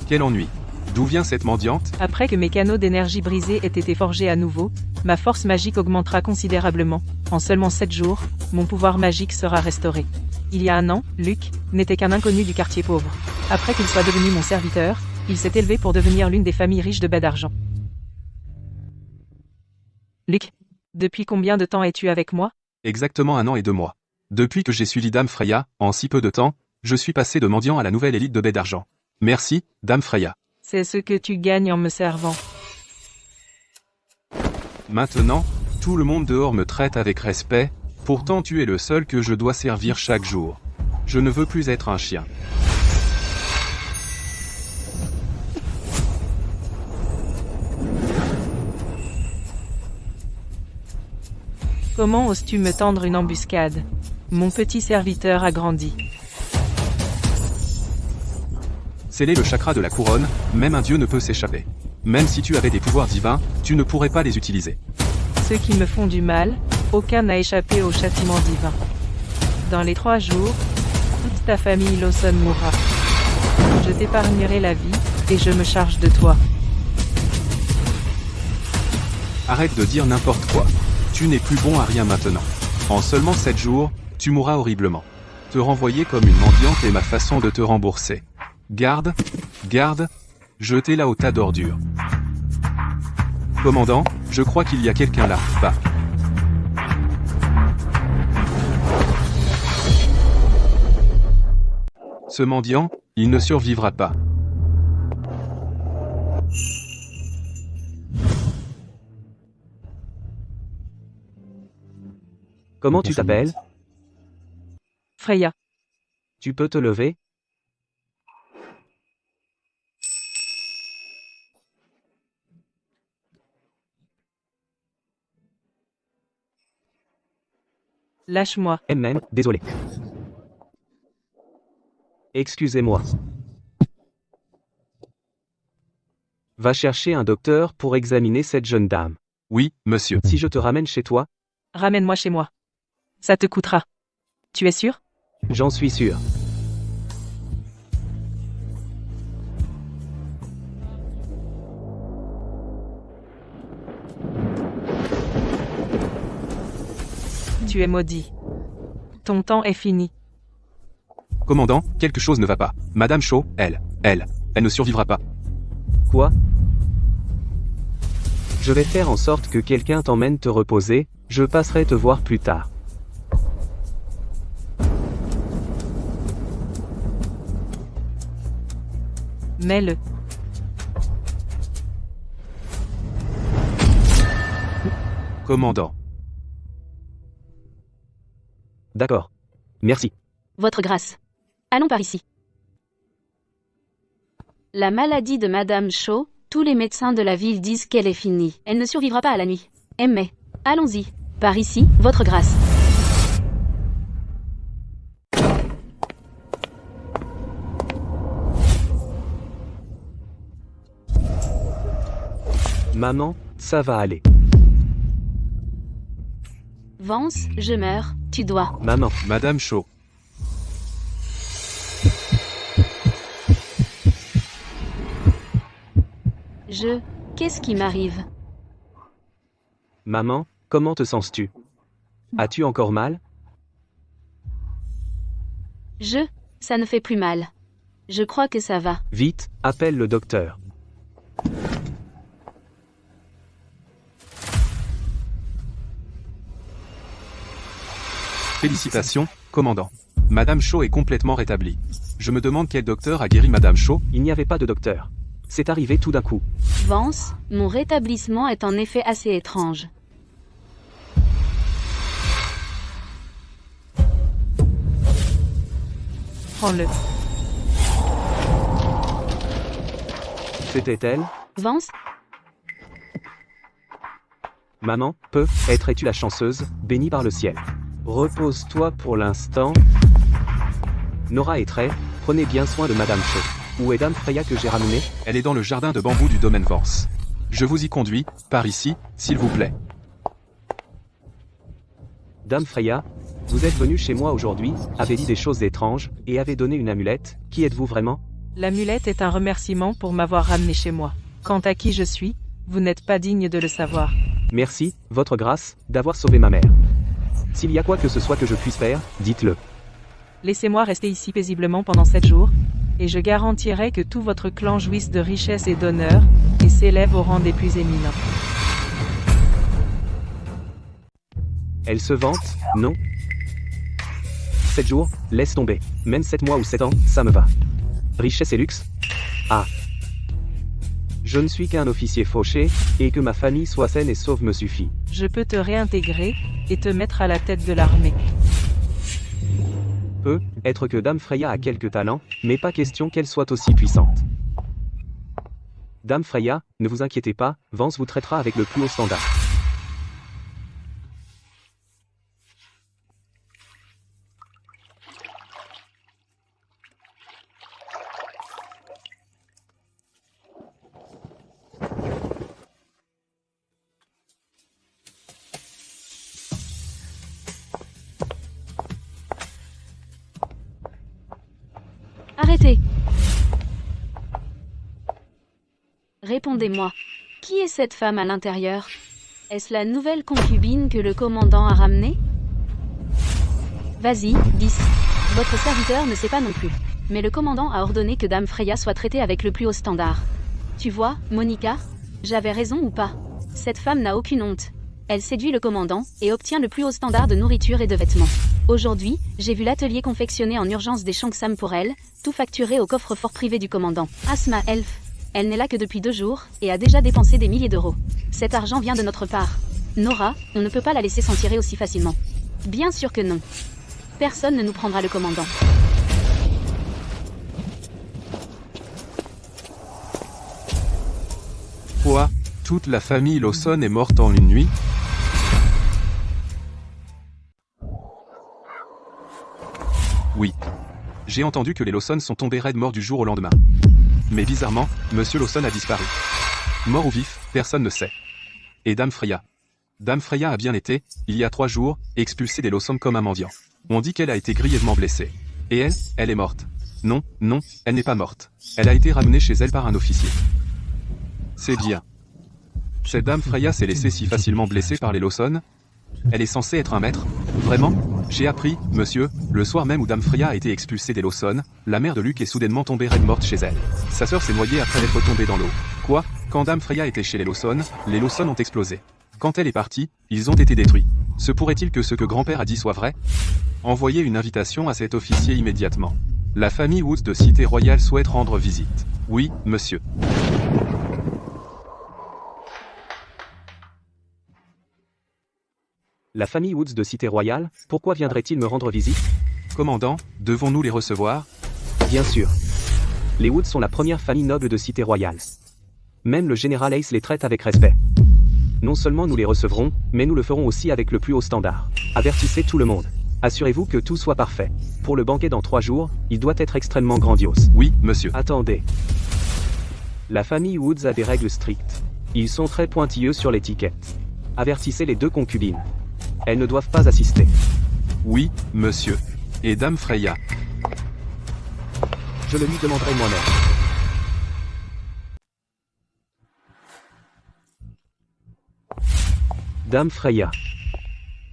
Quel ennui. D'où vient cette mendiante? Après que mes canaux d'énergie brisés aient été forgés à nouveau, ma force magique augmentera considérablement. En seulement 7 jours, mon pouvoir magique sera restauré. Il y a un an, Luc n'était qu'un inconnu du quartier pauvre. Après qu'il soit devenu mon serviteur, il s'est élevé pour devenir l'une des familles riches de Baie d'Argent. Luc, depuis combien de temps es-tu avec moi? Exactement 1 an et 2 mois. Depuis que j'ai suivi Dame Freya, en si peu de temps, je suis passé de mendiant à la nouvelle élite de Baie d'Argent. Merci, Dame Freya. C'est ce que tu gagnes en me servant. Maintenant, tout le monde dehors me traite avec respect, pourtant tu es le seul que je dois servir chaque jour. Je ne veux plus être un chien. Comment oses-tu me tendre une embuscade? Mon petit serviteur a grandi. Scellé le chakra de la couronne, même un dieu ne peut s'échapper. Même si tu avais des pouvoirs divins, tu ne pourrais pas les utiliser. Ceux qui me font du mal, aucun n'a échappé au châtiment divin. Dans les 3 jours, toute ta famille Lawson mourra. Je t'épargnerai la vie, et je me charge de toi. Arrête de dire n'importe quoi. Tu n'es plus bon à rien maintenant. En seulement 7 jours, tu mourras horriblement. Te renvoyer comme une mendiante est ma façon de te rembourser. Garde, jetez-la au tas d'ordures. Commandant, je crois qu'il y a quelqu'un là, bas. Ce mendiant, il ne survivra pas. Comment tu t'appelles? Freya. Tu peux te lever? Lâche-moi. Désolé. Excusez-moi. Va chercher un docteur pour examiner cette jeune dame. Oui, monsieur. Si je te ramène chez toi, Ramène-moi chez moi. Ça te coûtera. Tu es sûr? j'en suis sûr. Tu es maudit. Ton temps est fini. Commandant, quelque chose ne va pas. Madame Shaw, elle ne survivra pas. Quoi? Je vais faire en sorte que quelqu'un t'emmène te reposer, je passerai te voir plus tard. Mets-le. Commandant. D'accord. Merci. Votre grâce. Allons par ici. La maladie de Madame Shaw, tous les médecins de la ville disent qu'elle est finie. Elle ne survivra pas à la nuit. Mais, allons-y. Par ici, votre grâce. Maman, ça va aller. Vance, je meurs, tu dois. Maman, Madame Shaw. Qu'est-ce qui m'arrive? maman, comment te sens-tu? As-tu encore mal? Ça ne fait plus mal. Je crois que ça va. Vite, appelle le docteur. Félicitations, commandant. Madame Shaw est complètement rétablie. Je me demande quel docteur a guéri Madame Shaw. Il n'y avait pas de docteur. C'est arrivé tout d'un coup. Vance, mon rétablissement est en effet assez étrange. Prends-le. C'était elle? Vance, Maman, peut-être es-tu la chanceuse, bénie par le ciel. Repose-toi pour l'instant. Nora et Trey, prenez bien soin de Madame Shaw. Où est Dame Freya que j'ai ramenée? Elle est dans le jardin de bambou du domaine Vance. Je vous y conduis, par ici, s'il vous plaît. Dame Freya, vous êtes venue chez moi aujourd'hui, avez dit des choses étranges, et avez donné une amulette. Qui êtes-vous vraiment? L'amulette est un remerciement pour m'avoir ramené chez moi. Quant à qui je suis, vous n'êtes pas digne de le savoir. Merci, votre grâce, d'avoir sauvé ma mère. S'il y a quoi que ce soit que je puisse faire, dites-le. Laissez-moi rester ici paisiblement pendant 7 jours, et je garantirai que tout votre clan jouisse de richesse et d'honneur, et s'élève au rang des plus éminents. Elle se vante, non? 7 jours, laisse tomber. Même 7 mois ou 7 ans, ça me va. Richesse et luxe? Ah. Je ne suis qu'un officier fauché, et que ma famille soit saine et sauve me suffit. Je peux te réintégrer, et te mettre à la tête de l'armée. Peut être que Dame Freya a quelques talents, mais pas question qu'elle soit aussi puissante. Dame Freya, ne vous inquiétez pas, Vance vous traitera avec le plus haut standard. Arrêtez. Répondez-moi. Qui est cette femme à l'intérieur? Est-ce la nouvelle concubine que le commandant a ramenée? Vas-y, dis. Votre serviteur ne sait pas non plus. Mais le commandant a ordonné que Dame Freya soit traitée avec le plus haut standard. Tu vois, Monica? J'avais raison ou pas? Cette femme n'a aucune honte. Elle séduit le commandant, et obtient le plus haut standard de nourriture et de vêtements. Aujourd'hui, j'ai vu l'atelier confectionner en urgence des Shanksam pour elle, tout facturé au coffre-fort privé du commandant. Asma Elf. Elle n'est là que depuis 2 jours, et a déjà dépensé des milliers d'euros. Cet argent vient de notre part. Nora, on ne peut pas la laisser s'en tirer aussi facilement. Bien sûr que non. Personne ne nous prendra le commandant. Quoi? Toute la famille Lawson est morte en une nuit? Oui. J'ai entendu que les Lawson sont tombés raides morts du jour au lendemain. Mais bizarrement, Monsieur Lawson a disparu. Mort ou vif, personne ne sait. Et Dame Freya. Dame Freya a bien été, il y a 3 jours, expulsée des Lawson comme un mendiant. On dit qu'elle a été grièvement blessée. Et elle est morte. Non, non, elle n'est pas morte. Elle a été ramenée chez elle par un officier. C'est bien. Cette Dame Freya s'est laissée si facilement blesser par les Lawson? Elle est censée être un maître? Vraiment? J'ai appris, monsieur, le soir même où Dame Freya a été expulsée des Lawson, la mère de Luke est soudainement tombée raide morte chez elle. Sa sœur s'est noyée après être tombée dans l'eau. Quoi? Quand Dame Freya était chez les Lawson ont explosé. Quand elle est partie, ils ont été détruits. Se pourrait-il que ce que grand-père a dit soit vrai? Envoyez une invitation à cet officier immédiatement. La famille Woods de Cité Royale souhaite rendre visite. Oui, monsieur. La famille Woods de Cité Royale, pourquoi viendrait-il me rendre visite? Commandant, devons-nous les recevoir? Bien sûr. Les Woods sont la première famille noble de Cité Royale. Même le général Ace les traite avec respect. Non seulement nous les recevrons, mais nous le ferons aussi avec le plus haut standard. Avertissez tout le monde. Assurez-vous que tout soit parfait. Pour le banquet dans 3 jours, il doit être extrêmement grandiose. Oui, monsieur. Attendez. La famille Woods a des règles strictes. Ils sont très pointilleux sur l'étiquette. Avertissez les 2 concubines. Elles ne doivent pas assister. Oui, monsieur. Et Dame Freya? Je le lui demanderai moi-même. Dame Freya.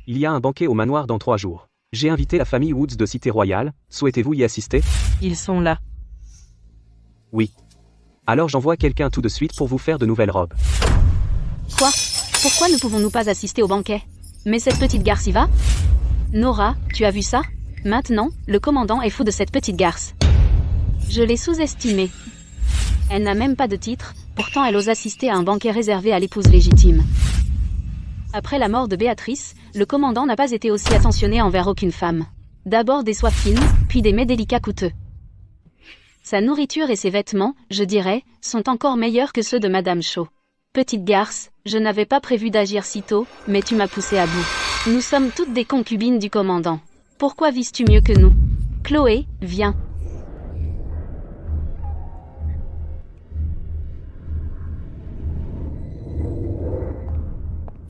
Il y a un banquet au manoir dans 3 jours. J'ai invité la famille Woods de Cité Royale, souhaitez-vous y assister? Ils sont là. Oui. Alors j'envoie quelqu'un tout de suite pour vous faire de nouvelles robes. Quoi? Pourquoi ne pouvons-nous pas assister au banquet? Mais cette petite garce y va? Nora, tu as vu ça? Maintenant, le commandant est fou de cette petite garce. Je l'ai sous-estimée. Elle n'a même pas de titre, pourtant elle ose assister à un banquet réservé à l'épouse légitime. Après la mort de Béatrice, le commandant n'a pas été aussi attentionné envers aucune femme. D'abord des soies fines, puis des mets délicats coûteux. Sa nourriture et ses vêtements, je dirais, sont encore meilleurs que ceux de Madame Shaw. Petite garce, je n'avais pas prévu d'agir si tôt, mais tu m'as poussé à bout. Nous sommes toutes des concubines du commandant. Pourquoi vises-tu mieux que nous? Chloé, viens.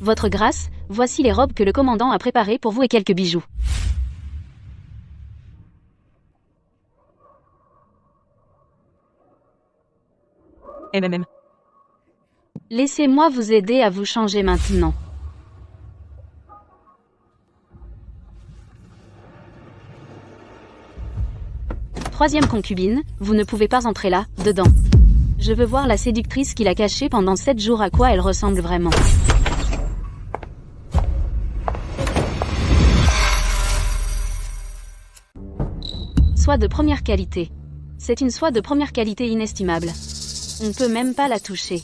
Votre grâce, voici les robes que le commandant a préparées pour vous et quelques bijoux. MMM. Laissez-moi vous aider à vous changer maintenant. Troisième concubine, vous ne pouvez pas entrer là, dedans. Je veux voir la séductrice qui l'a cachée pendant 7 jours, à quoi elle ressemble vraiment. Soie de première qualité. C'est une soie de première qualité inestimable. On ne peut même pas la toucher.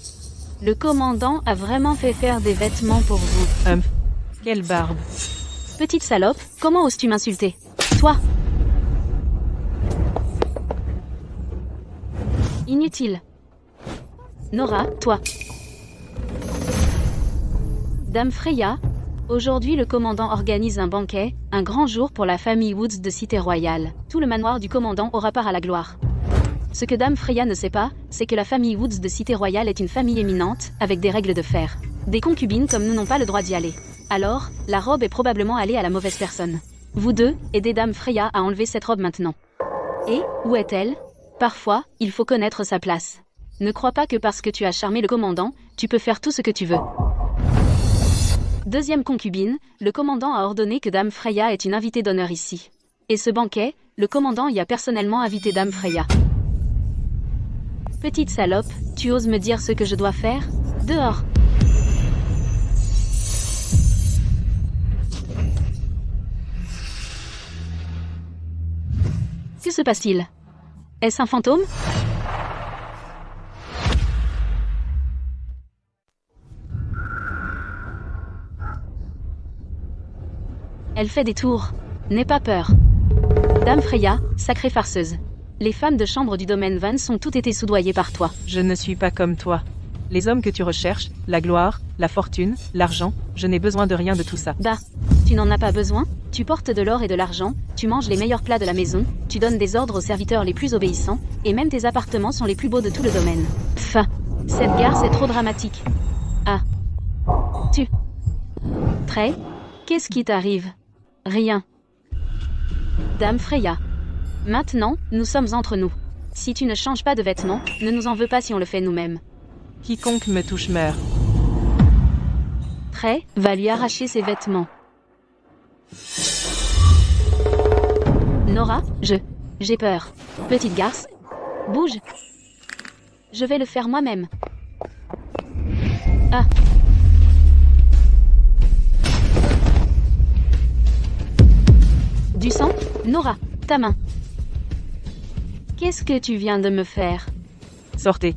Le commandant a vraiment fait faire des vêtements pour vous. Quelle barbe. Petite salope, comment oses-tu m'insulter? Toi! Inutile. Nora, toi. Dame Freya, aujourd'hui le commandant organise un banquet, un grand jour pour la famille Woods de Cité Royale. Tout le manoir du commandant aura part à la gloire. Ce que Dame Freya ne sait pas, c'est que la famille Woods de Cité Royale est une famille éminente, avec des règles de fer. Des concubines comme nous n'ont pas le droit d'y aller. Alors, la robe est probablement allée à la mauvaise personne. Vous deux, aidez Dame Freya à enlever cette robe maintenant. Et, où est-elle? Parfois, il faut connaître sa place. Ne crois pas que parce que tu as charmé le commandant, tu peux faire tout ce que tu veux. Deuxième concubine, le commandant a ordonné que Dame Freya est une invitée d'honneur ici. Et ce banquet, le commandant y a personnellement invité Dame Freya. Petite salope, tu oses me dire ce que je dois faire? Dehors! Que se passe-t-il? Est-ce un fantôme? Elle fait des tours. N'aie pas peur. Dame Freya, sacrée farceuse. Les femmes de chambre du domaine Vance ont toutes été soudoyées par toi. Je ne suis pas comme toi. Les hommes que tu recherches, la gloire, la fortune, l'argent, je n'ai besoin de rien de tout ça. Bah, tu n'en as pas besoin? Tu portes de l'or et de l'argent, tu manges les meilleurs plats de la maison, tu donnes des ordres aux serviteurs les plus obéissants, et même tes appartements sont les plus beaux de tout le domaine. Pfff, cette gare c'est trop dramatique. Ah. Très? Qu'est-ce qui t'arrive? Rien. Dame Freya. Maintenant, nous sommes entre nous. Si tu ne changes pas de vêtements, ne nous en veux pas si on le fait nous-mêmes. Quiconque me touche meurt. Très va lui arracher ses vêtements. Nora, j'ai peur. Petite garce, bouge. Je vais le faire moi-même. Ah. Du sang? Nora, ta main. Qu'est-ce que tu viens de me faire? Sortez.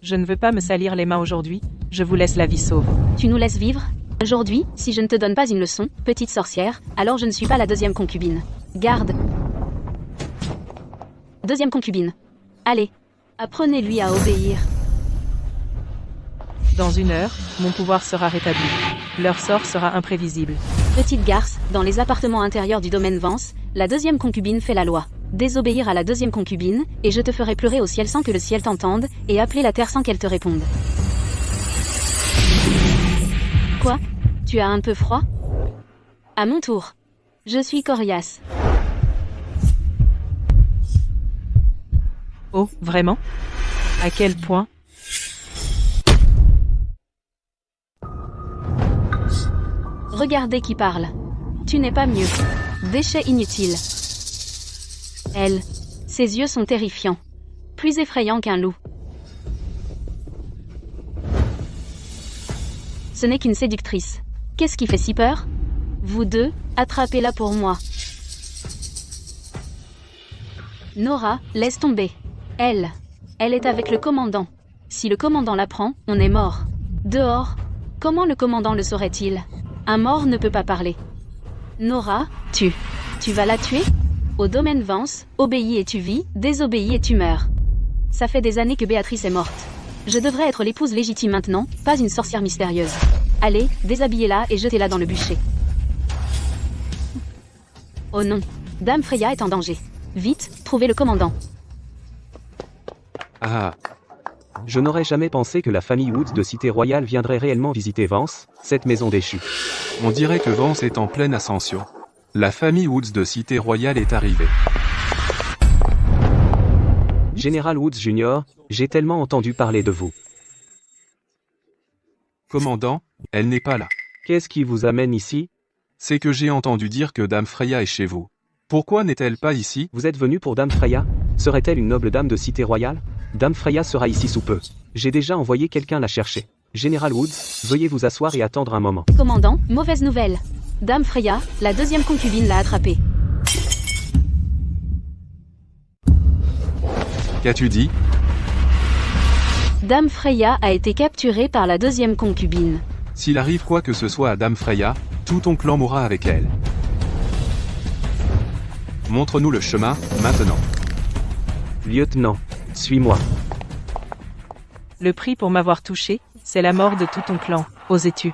Je ne veux pas me salir les mains aujourd'hui, je vous laisse la vie sauve. Tu nous laisses vivre? Aujourd'hui, si je ne te donne pas une leçon, petite sorcière, alors je ne suis pas la deuxième concubine. Garde. Deuxième concubine. Allez, apprenez-lui à obéir. Dans 1 heure, mon pouvoir sera rétabli. Leur sort sera imprévisible. Petite garce, dans les appartements intérieurs du domaine Vance, la deuxième concubine fait la loi. Désobéir à la deuxième concubine, et je te ferai pleurer au ciel sans que le ciel t'entende, et appeler la terre sans qu'elle te réponde. Quoi? Tu as un peu froid? À mon tour. Je suis coriace. Oh, vraiment? À quel point? Regardez qui parle. Tu n'es pas mieux. Déchet inutile. Elle. Ses yeux sont terrifiants. Plus effrayants qu'un loup. Ce n'est qu'une séductrice. Qu'est-ce qui fait si peur? Vous deux, attrapez-la pour moi. Nora, laisse tomber. Elle est avec le commandant. Si le commandant la prend, on est mort. Dehors. Comment le commandant le saurait-il? Un mort ne peut pas parler. Nora, tu vas la tuer? Au domaine Vance, obéis et tu vis, désobéis et tu meurs. Ça fait des années que Béatrice est morte. Je devrais être l'épouse légitime maintenant, pas une sorcière mystérieuse. Allez, déshabillez-la et jetez-la dans le bûcher. Oh non, Dame Freya est en danger. Vite, trouvez le commandant. Ah. Je n'aurais jamais pensé que la famille Woods de Cité Royale viendrait réellement visiter Vance, cette maison déchue. On dirait que Vance est en pleine ascension. La famille Woods de Cité Royale est arrivée. Général Woods Jr., j'ai tellement entendu parler de vous. Commandant, elle n'est pas là. Qu'est-ce qui vous amène ici? C'est que j'ai entendu dire que Dame Freya est chez vous. Pourquoi n'est-elle pas ici? Vous êtes venu pour Dame Freya? Serait-elle une noble dame de cité royale? Dame Freya sera ici sous peu. J'ai déjà envoyé quelqu'un la chercher. Général Woods, veuillez vous asseoir et attendre un moment. Commandant, mauvaise nouvelle. Dame Freya, la deuxième concubine l'a attrapée. Qu'as-tu dit? Dame Freya a été capturée par la deuxième concubine. S'il arrive quoi que ce soit à Dame Freya, tout ton clan mourra avec elle. Montre-nous le chemin, maintenant. Lieutenant, suis-moi. Le prix pour m'avoir touché, c'est la mort de tout ton clan. Osais-tu?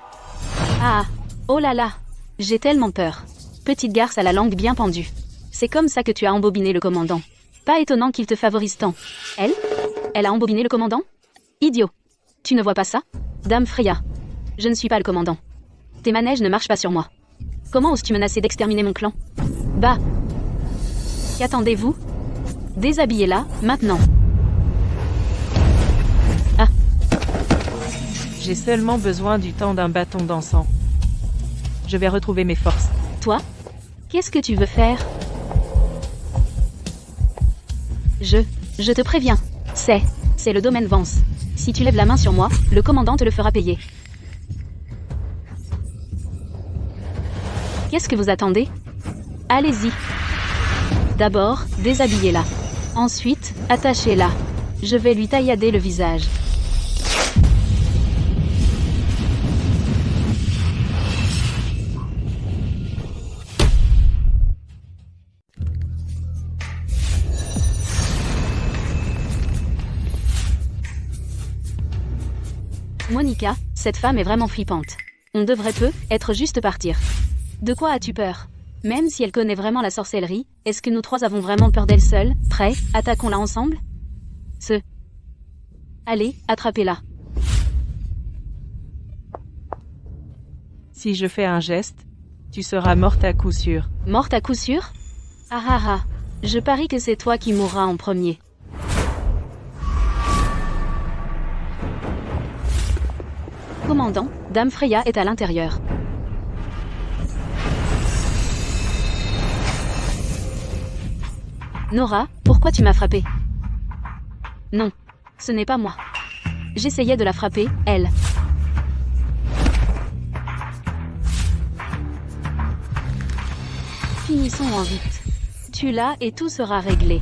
Ah, oh là là, j'ai tellement peur. Petite garce à la langue bien pendue. C'est comme ça que tu as embobiné le commandant. Pas étonnant qu'il te favorise tant. Elle a embobiné le commandant? Idiot. Tu ne vois pas ça? Dame Freya. Je ne suis pas le commandant. Tes manèges ne marchent pas sur moi. Comment oses-tu menacer d'exterminer mon clan? Bah. Qu'attendez-vous? Déshabillez-la, maintenant. Ah. J'ai seulement besoin du temps d'un bâton d'encens. Je vais retrouver mes forces. Toi? Qu'est-ce que tu veux faire? Je te préviens. C'est le domaine Vance. Si tu lèves la main sur moi, le commandant te le fera payer. Qu'est-ce que vous attendez? Allez-y. D'abord, déshabillez-la. Ensuite, attachez-la. Je vais lui taillader le visage. Monica, cette femme est vraiment flippante. On devrait être juste partir. De quoi as-tu peur? Même si elle connaît vraiment la sorcellerie, est-ce que nous trois avons vraiment peur d'elle seule? Prêt, attaquons-la ensemble? Allez, attrapez-la. Si je fais un geste, tu seras morte à coup sûr. Morte à coup sûr? Ah ah ah, je parie que c'est toi qui mourras en premier. Commandant, Dame Freya est à l'intérieur. Nora, pourquoi tu m'as frappé? Non, ce n'est pas moi. J'essayais de la frapper, elle. Finissons en vite. Tue-la et tout sera réglé.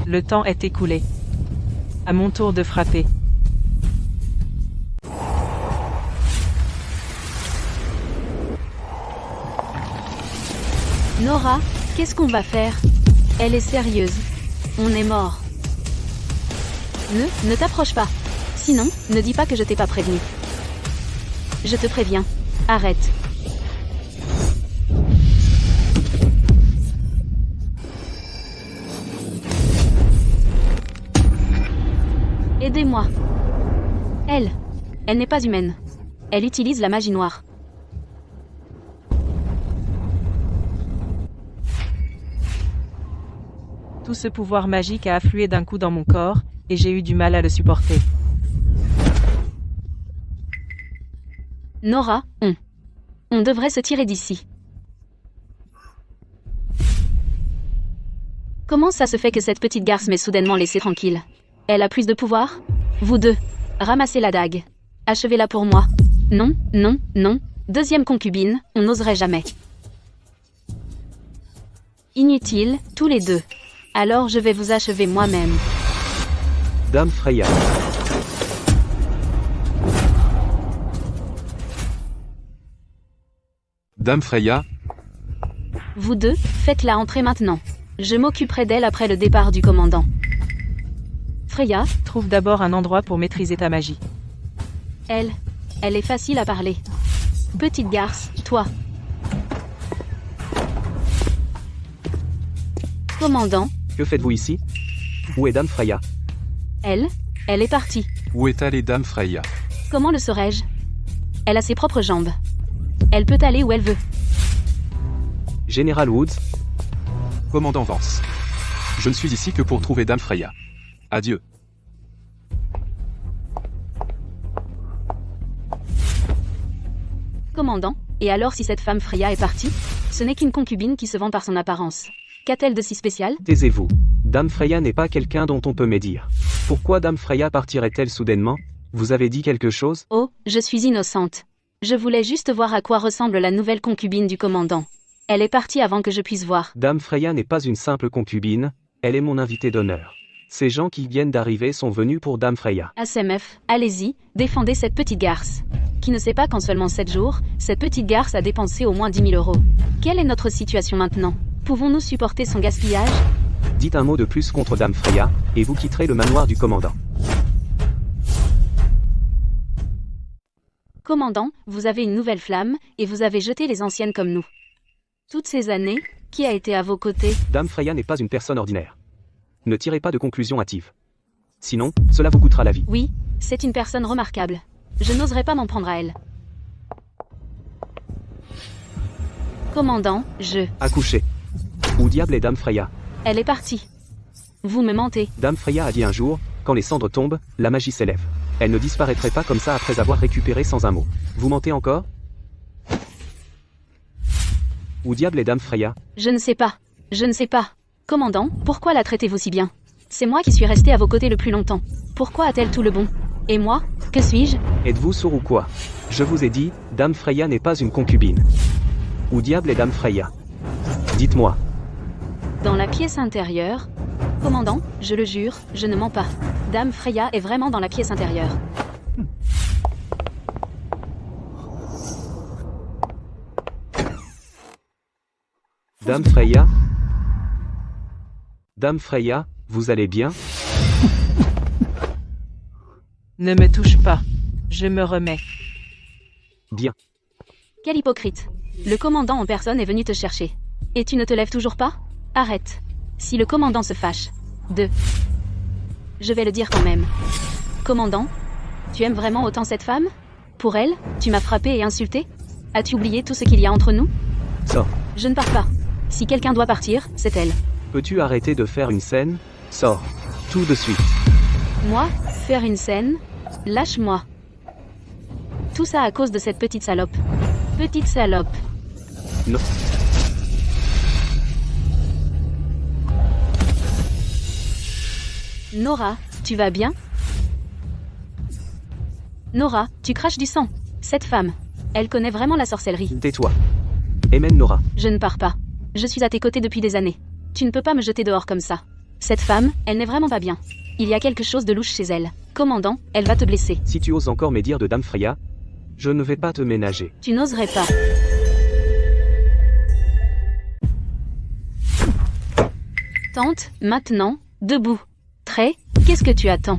Le temps est écoulé. À mon tour de frapper. Nora, qu'est-ce qu'on va faire? Elle est sérieuse. On est mort. Ne t'approche pas. Sinon, ne dis pas que je t'ai pas prévenu. Je te préviens. Arrête. Aidez-moi. Elle n'est pas humaine. Elle utilise la magie noire. Tout ce pouvoir magique a afflué d'un coup dans mon corps, et j'ai eu du mal à le supporter. Nora, on devrait se tirer d'ici. Comment ça se fait que cette petite garce m'ait soudainement laissé tranquille? Elle a plus de pouvoir? Vous deux, ramassez la dague. Achevez-la pour moi. Non, non, non. Deuxième concubine, on n'oserait jamais. Inutile, tous les deux. Alors je vais vous achever moi-même. Dame Freya. Dame Freya, Vous deux, faites-la entrer maintenant. Je m'occuperai d'elle après le départ du commandant. Freya, Trouve d'abord un endroit pour maîtriser ta magie. elle est facile à parler. Petite garce, toi. Commandant, Que faites-vous ici? Où est Dame Freya? elle est partie. où est allée Dame Freya? Comment le saurais-je? Elle a ses propres jambes. Elle peut aller où elle veut. Général Woods, Commandant Vance. Je ne suis ici que pour trouver Dame Freya. Adieu. Commandant, et alors si cette femme Freya est partie? Ce n'est qu'une concubine qui se vend par son apparence. Qu'a-t-elle de si spécial? taisez-vous. Dame Freya n'est pas quelqu'un dont on peut médire. Pourquoi Dame Freya partirait-elle soudainement? Vous avez dit quelque chose? Oh, je suis innocente. Je voulais juste voir à quoi ressemble la nouvelle concubine du commandant. Elle est partie avant que je puisse voir. Dame Freya n'est pas une simple concubine, elle est mon invitée d'honneur. Ces gens qui viennent d'arriver sont venus pour Dame Freya. ASMF, allez-y, défendez cette petite garce. Qui ne sait pas qu'en seulement 7 jours, cette petite garce a dépensé au moins 10 000 €. Quelle est notre situation maintenant? Pouvons-nous supporter son gaspillage? Dites un mot de plus contre Dame Freya, et vous quitterez le manoir du commandant. Commandant, vous avez une nouvelle flamme, et vous avez jeté les anciennes comme nous. Toutes ces années, qui a été à vos côtés? Dame Freya n'est pas une personne ordinaire. Ne tirez pas de conclusions hâtives. Sinon, cela vous coûtera la vie. Oui, c'est une personne remarquable. Je n'oserais pas m'en prendre à elle. Commandant, Accouchez. Où diable est Dame Freya? Elle est partie. Vous me mentez. Dame Freya a dit un jour, quand les cendres tombent, la magie s'élève. Elle ne disparaîtrait pas comme ça après avoir récupéré sans un mot. Vous mentez encore? Où diable est Dame Freya? Je ne sais pas. Je ne sais pas. Commandant, pourquoi la traitez-vous si bien? C'est moi qui suis resté à vos côtés le plus longtemps. Pourquoi a-t-elle tout le bon? Et moi, que suis-je? Êtes-vous sourd ou quoi? Je vous ai dit, Dame Freya n'est pas une concubine. Où diable est Dame Freya? Dites-moi. Dans la pièce intérieure? Commandant, je le jure, je ne mens pas. Dame Freya est vraiment dans la pièce intérieure. Dame Freya? Dame Freya, vous allez bien? Ne me touche pas. Je me remets. Bien. Quel hypocrite. Le commandant en personne est venu te chercher. Et tu ne te lèves toujours pas? Arrête. Si le commandant se fâche. Je vais le dire quand même. Commandant, tu aimes vraiment autant cette femme? Pour elle, tu m'as frappé et insulté? As-tu oublié tout ce qu'il y a entre nous? Sors. Je ne pars pas. Si quelqu'un doit partir, c'est elle. Peux-tu arrêter de faire une scène? Sors. Tout de suite. Moi? Faire une scène? Lâche-moi. Tout ça à cause de cette petite salope. Petite salope. Non. Nora, tu vas bien? Nora, tu craches du sang. Cette femme, elle connaît vraiment la sorcellerie. Tais-toi. Amen Nora. Je ne pars pas. Je suis à tes côtés depuis des années. Tu ne peux pas me jeter dehors comme ça. Cette femme, elle n'est vraiment pas bien. Il y a quelque chose de louche chez elle. Commandant, elle va te blesser. Si tu oses encore médire de Dame Freya, je ne vais pas te ménager. Tu n'oserais pas. Tante, maintenant, debout. Très, qu'est-ce que tu attends?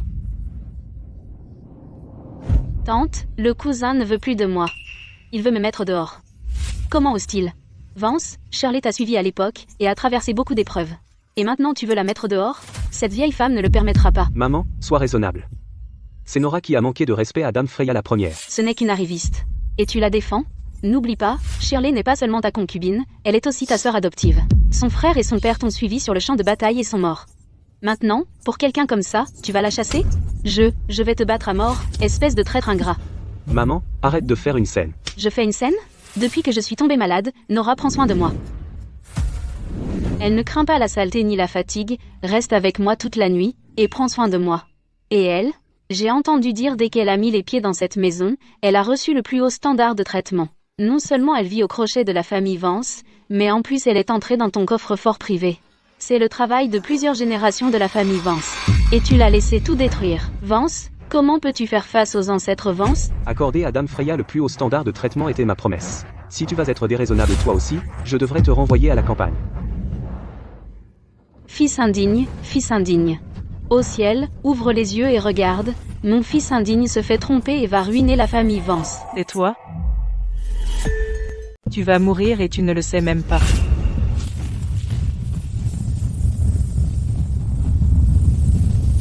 Tante, le cousin ne veut plus de moi. Il veut me mettre dehors. Comment ose-t-il? Vance, Shirley t'a suivi à l'époque, et a traversé beaucoup d'épreuves. Et maintenant tu veux la mettre dehors? Cette vieille femme ne le permettra pas. Maman, sois raisonnable. C'est Nora qui a manqué de respect à Dame Freya la première. Ce n'est qu'une arriviste. Et tu la défends? N'oublie pas, Shirley n'est pas seulement ta concubine, elle est aussi ta sœur adoptive. Son frère et son père t'ont suivi sur le champ de bataille et sont morts. Maintenant, pour quelqu'un comme ça, tu vas la chasser? Je vais te battre à mort, espèce de traître ingrat. Maman, arrête de faire une scène. Je fais une scène? Depuis que je suis tombée malade, Nora prend soin de moi. Elle ne craint pas la saleté ni la fatigue, reste avec moi toute la nuit, et prend soin de moi. Et elle? J'ai entendu dire dès qu'elle a mis les pieds dans cette maison, elle a reçu le plus haut standard de traitement. Non seulement elle vit au crochet de la famille Vance, mais en plus elle est entrée dans ton coffre-fort privé. C'est le travail de plusieurs générations de la famille Vance. Et tu l'as laissé tout détruire. Vance, comment peux-tu faire face aux ancêtres Vance? Accorder à Dame Freya le plus haut standard de traitement était ma promesse. Si tu vas être déraisonnable toi aussi, je devrais te renvoyer à la campagne. Fils indigne, fils indigne. Ô ciel, ouvre les yeux et regarde, mon fils indigne se fait tromper et va ruiner la famille Vance. Et toi? Tu vas mourir et tu ne le sais même pas.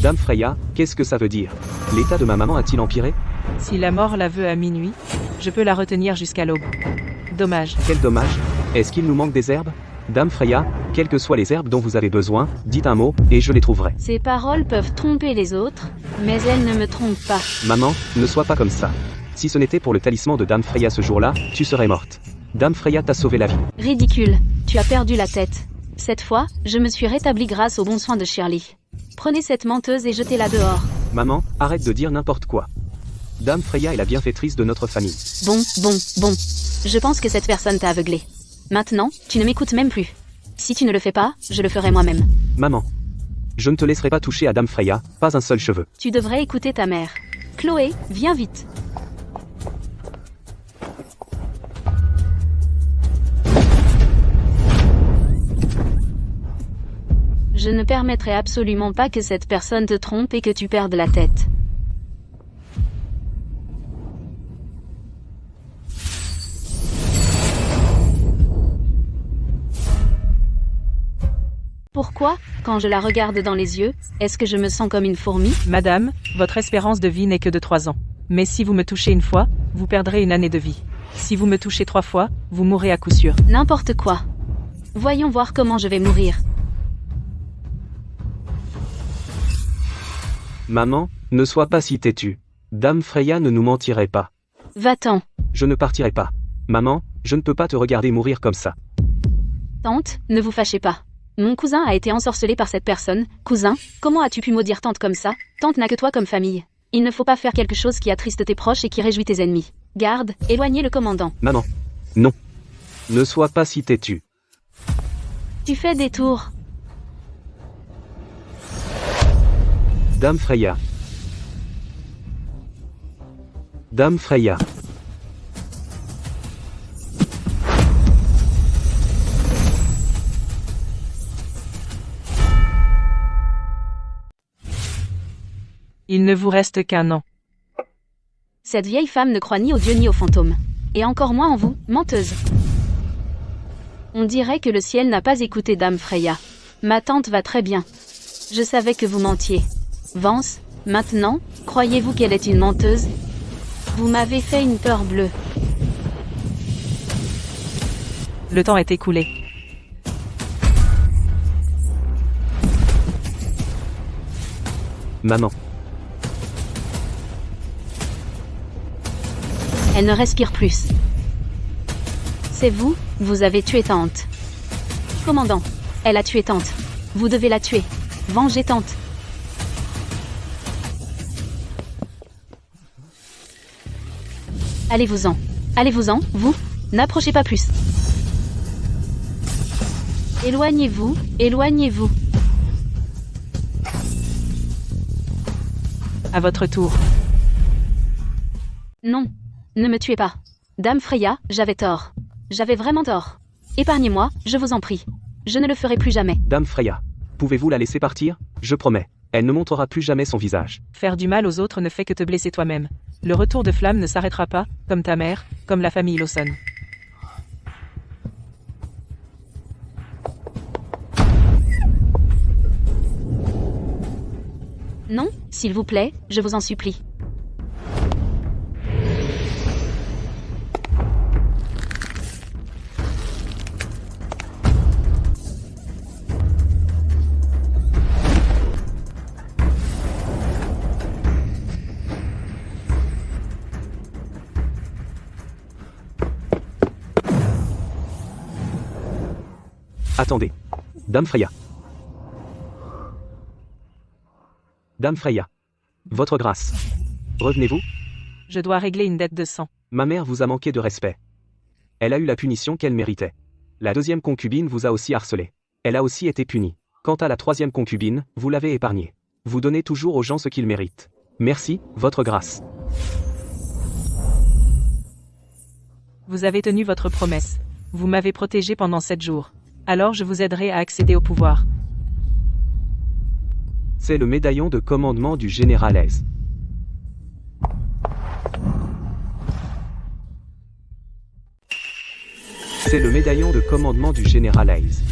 Dame Freya, qu'est-ce que ça veut dire? L'état de ma maman a-t-il empiré? Si la mort la veut à minuit, je peux la retenir jusqu'à l'aube. Dommage. Quel dommage. Est-ce qu'il nous manque des herbes? Dame Freya, quelles que soient les herbes dont vous avez besoin, dites un mot, et je les trouverai. Ces paroles peuvent tromper les autres, mais elles ne me trompent pas. Maman, ne sois pas comme ça. Si ce n'était pour le talisman de Dame Freya ce jour-là, tu serais morte. Dame Freya t'a sauvé la vie. Ridicule, tu as perdu la tête. Cette fois, je me suis rétabli grâce aux bons soins de Shirley. Prenez cette menteuse et jetez-la dehors. Maman, arrête de dire n'importe quoi. Dame Freya est la bienfaitrice de notre famille. Bon. Je pense que cette personne t'a aveuglé. Maintenant, tu ne m'écoutes même plus. Si tu ne le fais pas, je le ferai moi-même. Maman, je ne te laisserai pas toucher à Dame Freya, pas un seul cheveu. Tu devrais écouter ta mère. Chloé, viens vite. Je ne permettrai absolument pas que cette personne te trompe et que tu perdes la tête. Pourquoi, quand je la regarde dans les yeux, est-ce que je me sens comme une fourmi? Madame, votre espérance de vie n'est que de 3 ans. Mais si vous me touchez une fois, vous perdrez une année de vie. Si vous me touchez 3 fois, vous mourrez à coup sûr. N'importe quoi. Voyons voir comment je vais mourir. Maman, ne sois pas si têtue. Dame Freya ne nous mentirait pas. Va-t'en. Je ne partirai pas. Maman, je ne peux pas te regarder mourir comme ça. Tante, ne vous fâchez pas. Mon cousin a été ensorcelé par cette personne. Cousin, comment as-tu pu maudire tante comme ça? Tante n'a que toi comme famille. Il ne faut pas faire quelque chose qui attriste tes proches et qui réjouit tes ennemis. Garde, éloignez le commandant. Maman. Non. Ne sois pas si têtue. Tu fais des tours. Dame Freya. Dame Freya. Il ne vous reste qu'un an. Cette vieille femme ne croit ni aux dieux ni aux fantômes. Et encore moins en vous, menteuse. On dirait que le ciel n'a pas écouté Dame Freya. Ma tante va très bien. Je savais que vous mentiez. Vance, maintenant, croyez-vous qu'elle est une menteuse? Vous m'avez fait une peur bleue. Le temps est écoulé. Maman. Elle ne respire plus. C'est vous, vous avez tué tante. Commandant, elle a tué tante. Vous devez la tuer. Vengez tante. Allez-vous-en. Allez-vous-en, vous. N'approchez pas plus. Éloignez-vous, éloignez-vous. À votre tour. Non. Ne me tuez pas. Dame Freya, j'avais tort. J'avais vraiment tort. Épargnez-moi, je vous en prie. Je ne le ferai plus jamais. Dame Freya. Pouvez-vous la laisser partir? Je promets. Elle ne montrera plus jamais son visage. Faire du mal aux autres ne fait que te blesser toi-même. Le retour de flamme ne s'arrêtera pas, comme ta mère, comme la famille Lawson. Non, s'il vous plaît, je vous en supplie. Attendez. Dame Freya. Dame Freya. Votre grâce. Revenez-vous? Je dois régler une dette de sang. Ma mère vous a manqué de respect. Elle a eu la punition qu'elle méritait. La deuxième concubine vous a aussi harcelé. Elle a aussi été punie. Quant à la troisième concubine, vous l'avez épargnée. Vous donnez toujours aux gens ce qu'ils méritent. Merci, votre grâce. Vous avez tenu votre promesse. Vous m'avez protégé pendant 7 jours. Alors je vous aiderai à accéder au pouvoir. C'est le médaillon de commandement du général Hayes. C'est le médaillon de commandement du général Hayes.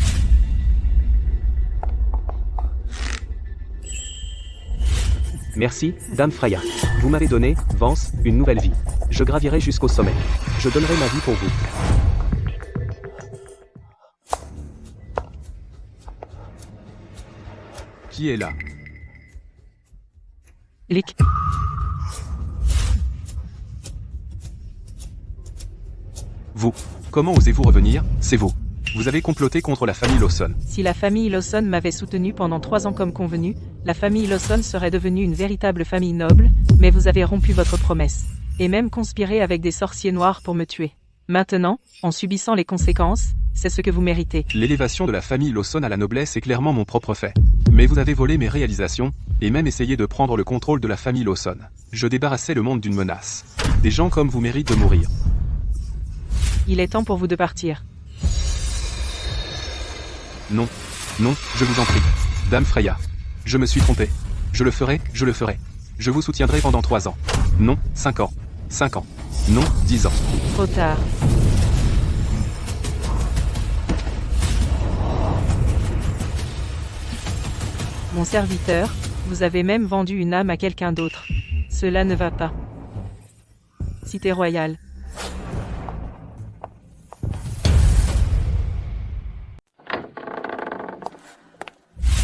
Merci, Dame Freya. Vous m'avez donné, Vance, une nouvelle vie. Je gravirai jusqu'au sommet. Je donnerai ma vie pour vous. Qui est là? Lick. Vous. Comment osez-vous revenir? C'est vous. Vous avez comploté contre la famille Lawson. Si la famille Lawson m'avait soutenu pendant 3 ans comme convenu, la famille Lawson serait devenue une véritable famille noble, mais vous avez rompu votre promesse. Et même conspiré avec des sorciers noirs pour me tuer. Maintenant, en subissant les conséquences, c'est ce que vous méritez. L'élévation de la famille Lawson à la noblesse est clairement mon propre fait. Mais vous avez volé mes réalisations, et même essayé de prendre le contrôle de la famille Lawson. Je débarrassais le monde d'une menace. Des gens comme vous méritent de mourir. Il est temps pour vous de partir. Non. Non, je vous en prie. Dame Freya. Je me suis trompé. Je le ferai, je le ferai. Je vous soutiendrai pendant 3 ans. Non, 5 ans. 5 ans. Non, 10 ans. Trop tard. Mon serviteur, vous avez même vendu une âme à quelqu'un d'autre. Cela ne va pas. Cité royale.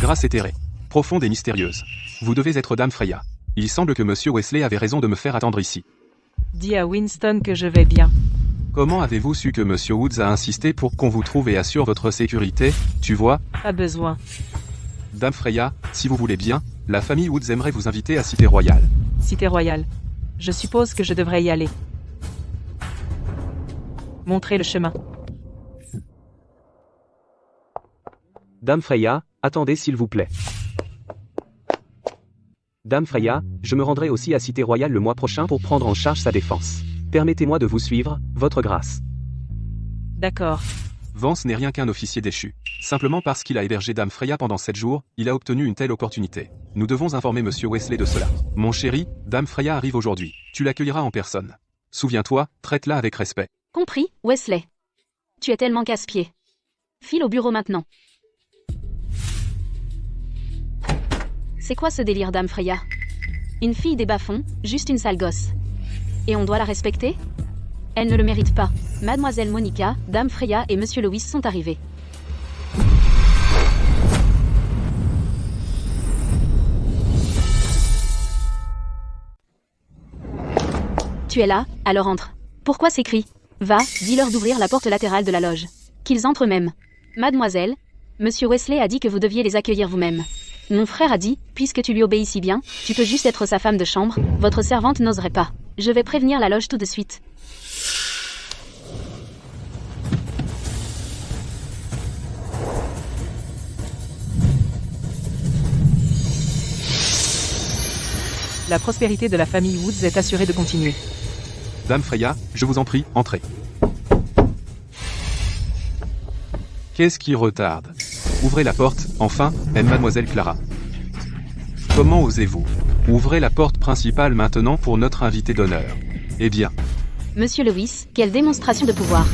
Grâce éthérée. Profonde et mystérieuse. Vous devez être Dame Freya. Il semble que Monsieur Wesley avait raison de me faire attendre ici. Dis à Winston que je vais bien. Comment avez-vous su que Monsieur Woods a insisté pour qu'on vous trouve et assure votre sécurité? Tu vois? Pas besoin. Dame Freya, si vous voulez bien, la famille Woods aimerait vous inviter à Cité Royale. Cité royale. Je suppose que je devrais y aller. Montrez le chemin. Dame Freya, attendez s'il vous plaît. Dame Freya, je me rendrai aussi à Cité Royale le mois prochain pour prendre en charge sa défense. Permettez-moi de vous suivre, votre grâce. D'accord. Vance n'est rien qu'un officier déchu. Simplement parce qu'il a hébergé Dame Freya pendant 7 jours, il a obtenu une telle opportunité. Nous devons informer Monsieur Wesley de cela. Mon chéri, Dame Freya arrive aujourd'hui. Tu l'accueilleras en personne. Souviens-toi, traite-la avec respect. Compris, Wesley. Tu es tellement casse-pied. File au bureau maintenant. C'est quoi ce délire, Dame Freya? Une fille des bas-fonds, juste une sale gosse. Et on doit la respecter? Elle ne le mérite pas. Mademoiselle Monica, Dame Freya et Monsieur Lewis sont arrivés. Tu es là, alors entre. Pourquoi ces cris? Va, dis-leur d'ouvrir la porte latérale de la loge. Qu'ils entrent eux-mêmes. Mademoiselle, Monsieur Wesley a dit que vous deviez les accueillir vous-même. Mon frère a dit, puisque tu lui obéis si bien, tu peux juste être sa femme de chambre, votre servante n'oserait pas. Je vais prévenir la loge tout de suite. La prospérité de la famille Woods est assurée de continuer. Dame Freya, je vous en prie, entrez. Qu'est-ce qui retarde? Ouvrez la porte, enfin, Mademoiselle Clara. Comment osez-vous? Ouvrez la porte principale maintenant pour notre invité d'honneur. Eh bien. Monsieur Lewis, quelle démonstration de pouvoir.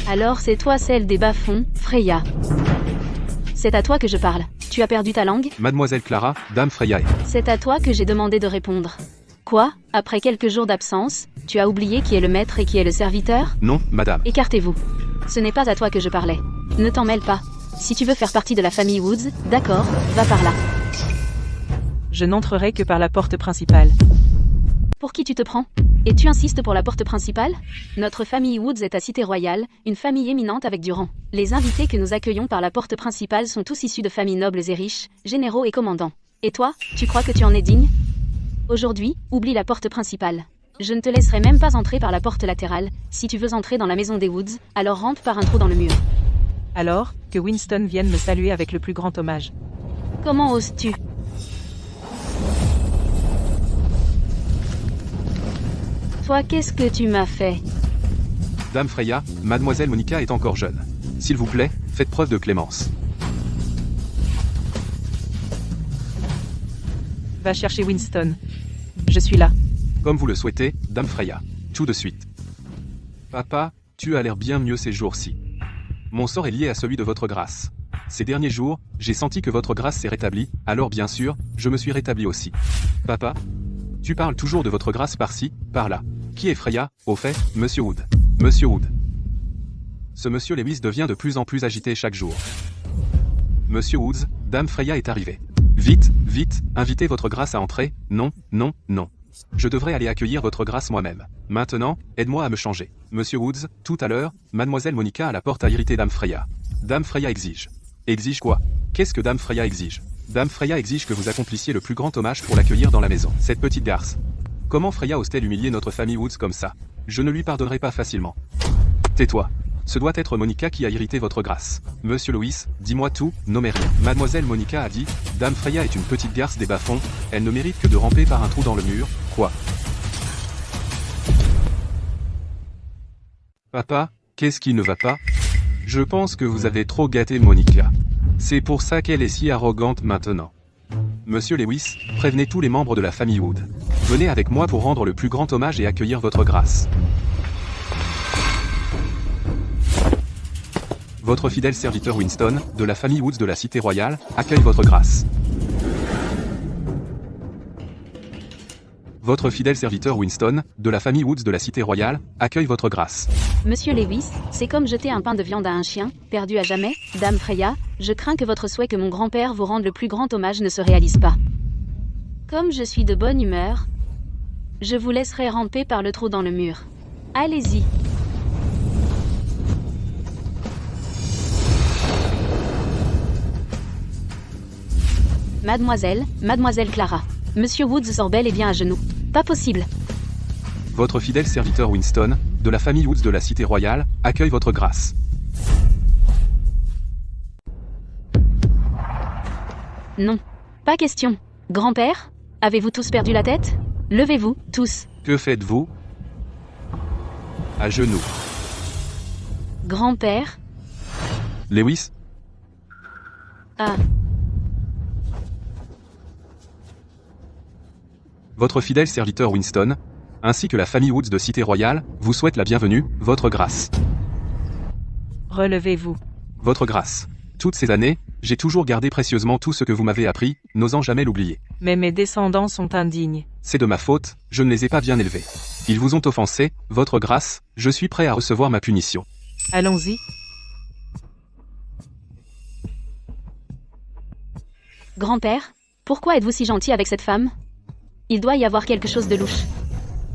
Alors c'est toi celle des bas-fonds, Freya. C'est à toi que je parle. Tu as perdu ta langue? Mademoiselle Clara, Dame Freya est. C'est à toi que j'ai demandé de répondre. Quoi? Après quelques jours d'absence, tu as oublié qui est le maître et qui est le serviteur? Non, madame. Écartez-vous. Ce n'est pas à toi que je parlais. Ne t'en mêle pas. Si tu veux faire partie de la famille Woods, d'accord, va par là. Je n'entrerai que par la porte principale. Pour qui tu te prends? Et tu insistes pour la porte principale? Notre famille Woods est à Cité Royale, une famille éminente avec du rang. Les invités que nous accueillons par la porte principale sont tous issus de familles nobles et riches, généraux et commandants. Et toi, tu crois que tu en es digne? Aujourd'hui, oublie la porte principale. Je ne te laisserai même pas entrer par la porte latérale. Si tu veux entrer dans la maison des Woods, alors rentre par un trou dans le mur. Alors, que Winston vienne me saluer avec le plus grand hommage. Comment oses-tu? Toi, qu'est-ce que tu m'as fait? Dame Freya, Mademoiselle Monica est encore jeune. S'il vous plaît, faites preuve de clémence. Va chercher Winston. Je suis là. Comme vous le souhaitez, Dame Freya. Tout de suite. Papa, tu as l'air bien mieux ces jours-ci. Mon sort est lié à celui de votre grâce. Ces derniers jours, j'ai senti que votre grâce s'est rétablie, alors bien sûr, je me suis rétabli aussi. Papa, tu parles toujours de votre grâce par-ci, par-là. Qui est Freya, au fait, Monsieur Wood? Monsieur Wood. Ce monsieur Lewis devient de plus en plus agité chaque jour. Monsieur Woods, Dame Freya est arrivée. Vite, vite, invitez votre grâce à entrer. Non, non, non. Je devrais aller accueillir votre grâce moi-même. Maintenant, aide-moi à me changer. Monsieur Woods, tout à l'heure, Mademoiselle Monica à la porte a irrité Dame Freya. Dame Freya exige. Exige quoi? Qu'est-ce que Dame Freya exige? Dame Freya exige que vous accomplissiez le plus grand hommage pour l'accueillir dans la maison. Cette petite garce. Comment Freya ose-t-elle humilier notre famille Woods comme ça? Je ne lui pardonnerai pas facilement. Tais-toi. Ce doit être Monica qui a irrité votre grâce. Monsieur Lewis, dis-moi tout, nommez rien. Mademoiselle Monica a dit, Dame Freya est une petite garce des bas-fonds, elle ne mérite que de ramper par un trou dans le mur, quoi. Papa, qu'est-ce qui ne va pas? Je pense que vous avez trop gâté Monica. C'est pour ça qu'elle est si arrogante maintenant. Monsieur Lewis, prévenez tous les membres de la famille Wood. Venez avec moi pour rendre le plus grand hommage et accueillir votre grâce. Votre fidèle serviteur Winston, de la famille Woods de la Cité Royale, accueille votre grâce. Votre fidèle serviteur Winston, de la famille Woods de la Cité Royale, accueille votre grâce. Monsieur Lewis, c'est comme jeter un pain de viande à un chien, perdu à jamais. Dame Freya, je crains que votre souhait que mon grand-père vous rende le plus grand hommage ne se réalise pas. Comme je suis de bonne humeur, je vous laisserai ramper par le trou dans le mur. Allez-y. Mademoiselle Clara. Monsieur Woods sort bel et bien à genoux. Pas possible. Votre fidèle serviteur Winston, de la famille Woods de la Cité Royale, accueille votre grâce. Non. Pas question. Grand-père, avez-vous tous perdu la tête? Levez-vous, tous. Que faites-vous? À genoux. Grand-père. Lewis? Ah. Votre fidèle serviteur Winston, ainsi que la famille Woods de Cité Royale, vous souhaite la bienvenue, votre grâce. Relevez-vous. Votre grâce. Toutes ces années, j'ai toujours gardé précieusement tout ce que vous m'avez appris, n'osant jamais l'oublier. Mais mes descendants sont indignes. C'est de ma faute, je ne les ai pas bien élevés. Ils vous ont offensé, votre grâce, je suis prêt à recevoir ma punition. Allons-y. Grand-père, pourquoi êtes-vous si gentil avec cette femme? Il doit y avoir quelque chose de louche.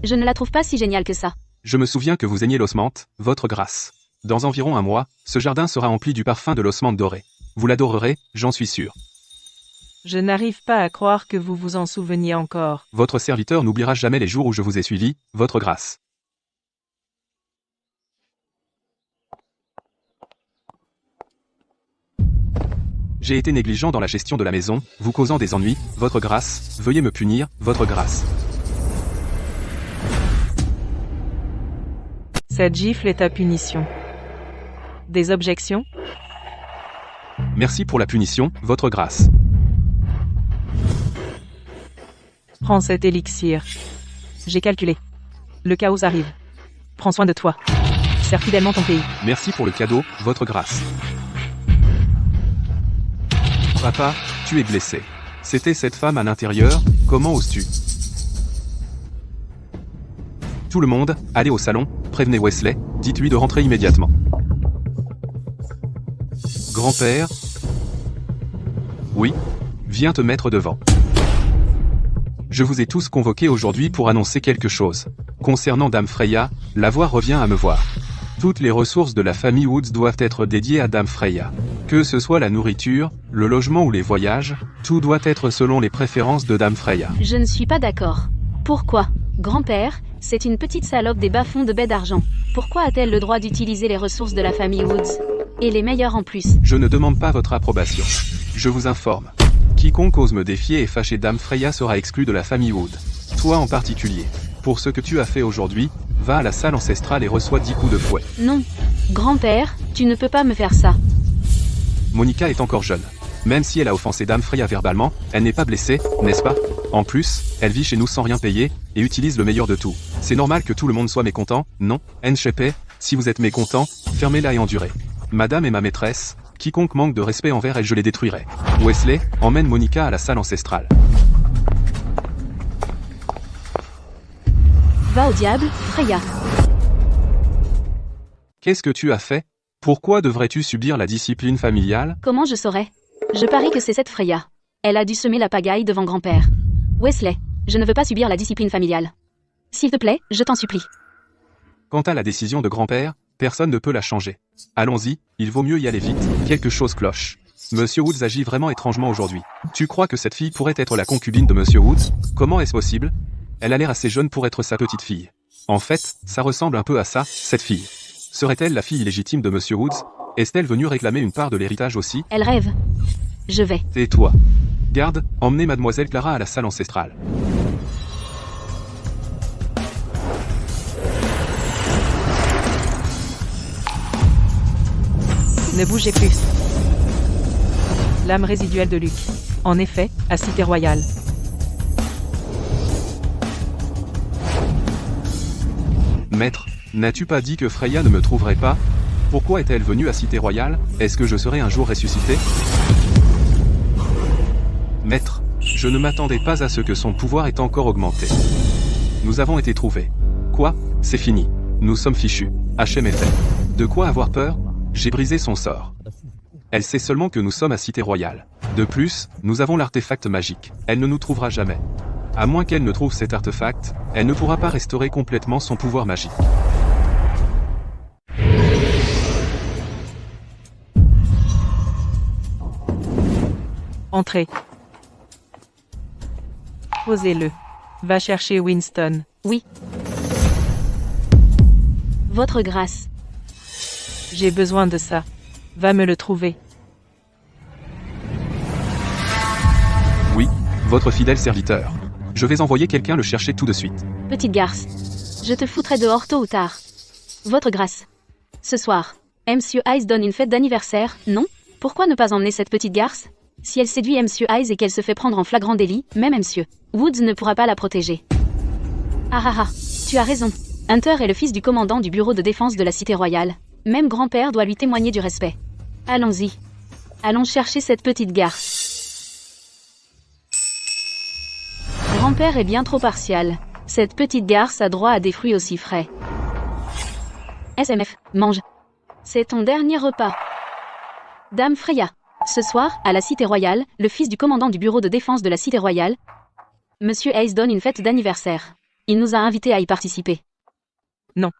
Je ne la trouve pas si géniale que ça. Je me souviens que vous aignez l'osmante, votre grâce. Dans environ un mois, ce jardin sera empli du parfum de l'osmante dorée. Vous l'adorerez, j'en suis sûr. Je n'arrive pas à croire que vous vous en souveniez encore. Votre serviteur n'oubliera jamais les jours où je vous ai suivi, votre grâce. J'ai été négligent dans la gestion de la maison, vous causant des ennuis, votre grâce, veuillez me punir, votre grâce. Cette gifle est ta punition. Des objections? Merci pour la punition, votre grâce. Prends cet élixir. J'ai calculé. Le chaos arrive. Prends soin de toi. Sers fidèlement ton pays. Merci pour le cadeau, votre grâce. Papa, tu es blessé. C'était cette femme à l'intérieur, comment oses-tu? Tout le monde, allez au salon, prévenez Wesley, dites-lui de rentrer immédiatement. Grand-père? Oui? Viens te mettre devant. Je vous ai tous convoqués aujourd'hui pour annoncer quelque chose. Concernant Dame Freya, la voix revient à me voir. Toutes les ressources de la famille Woods doivent être dédiées à Dame Freya. Que ce soit la nourriture, le logement ou les voyages, tout doit être selon les préférences de Dame Freya. Je ne suis pas d'accord. Pourquoi? Grand-père, c'est une petite salope des bas-fonds de baie d'argent. Pourquoi a-t-elle le droit d'utiliser les ressources de la famille Woods? Et les meilleures en plus. Je ne demande pas votre approbation. Je vous informe. Quiconque ose me défier et fâcher Dame Freya sera exclu de la famille Wood. Toi en particulier. Pour ce que tu as fait aujourd'hui, va à la salle ancestrale et reçois 10 coups de fouet. Non. Grand-père, tu ne peux pas me faire ça. Monica est encore jeune. Même si elle a offensé Dame Freya verbalement, elle n'est pas blessée, n'est-ce pas? En plus, elle vit chez nous sans rien payer, et utilise le meilleur de tout. C'est normal que tout le monde soit mécontent, non? Nchepé, si vous êtes mécontent, fermez-la et endurez. Madame est ma maîtresse, quiconque manque de respect envers elle je les détruirai. Wesley, emmène Monica à la salle ancestrale. Va au diable, Freya. Qu'est-ce que tu as fait? Pourquoi devrais-tu subir la discipline familiale? Comment je saurais? Je parie que c'est cette Freya. Elle a dû semer la pagaille devant grand-père. Wesley, je ne veux pas subir la discipline familiale. S'il te plaît, je t'en supplie. Quant à la décision de grand-père, personne ne peut la changer. Allons-y, il vaut mieux y aller vite, quelque chose cloche. Monsieur Woods agit vraiment étrangement aujourd'hui. Tu crois que cette fille pourrait être la concubine de Monsieur Woods? Comment est-ce possible? Elle a l'air assez jeune pour être sa petite fille. En fait, ça ressemble un peu à ça, cette fille. Serait-elle la fille illégitime de Monsieur Woods? Est-elle venue réclamer une part de l'héritage aussi? Elle rêve. Je vais. Tais-toi. Garde, emmenez Mademoiselle Clara à la salle ancestrale. Ne bougez plus. L'âme résiduelle de Luc. En effet, à Cité Royale. Maître, n'as-tu pas dit que Freya ne me trouverait pas? Pourquoi est-elle venue à Cité Royale? Est-ce que je serai un jour ressuscité? Maître, je ne m'attendais pas à ce que son pouvoir ait encore augmenté. Nous avons été trouvés. Quoi? C'est fini. Nous sommes fichus. HM est fait. De quoi avoir peur? J'ai brisé son sort. Elle sait seulement que nous sommes à Cité Royale. De plus, nous avons l'artefact magique. Elle ne nous trouvera jamais. À moins qu'elle ne trouve cet artefact, elle ne pourra pas restaurer complètement son pouvoir magique. Entrez. Posez-le. Va chercher Winston. Oui. Votre grâce. J'ai besoin de ça. Va me le trouver. Oui, votre fidèle serviteur. Je vais envoyer quelqu'un le chercher tout de suite. Petite garce. Je te foutrai dehors tôt ou tard. Votre grâce. Ce soir, Monsieur Ice donne une fête d'anniversaire, non? Pourquoi ne pas emmener cette petite garce? Si elle séduit Monsieur Ice et qu'elle se fait prendre en flagrant délit, même Monsieur Woods ne pourra pas la protéger. Ah ah ah, tu as raison. Hunter est le fils du commandant du bureau de défense de la Cité Royale. Même grand-père doit lui témoigner du respect. Allons-y. Allons chercher cette petite garce. Grand-père est bien trop partial. Cette petite garce a droit à des fruits aussi frais. SMF, mange. C'est ton dernier repas. Dame Freya. Ce soir, à la Cité Royale, le fils du commandant du bureau de défense de la Cité Royale, Monsieur Hayes donne une fête d'anniversaire. Il nous a invités à y participer. Non.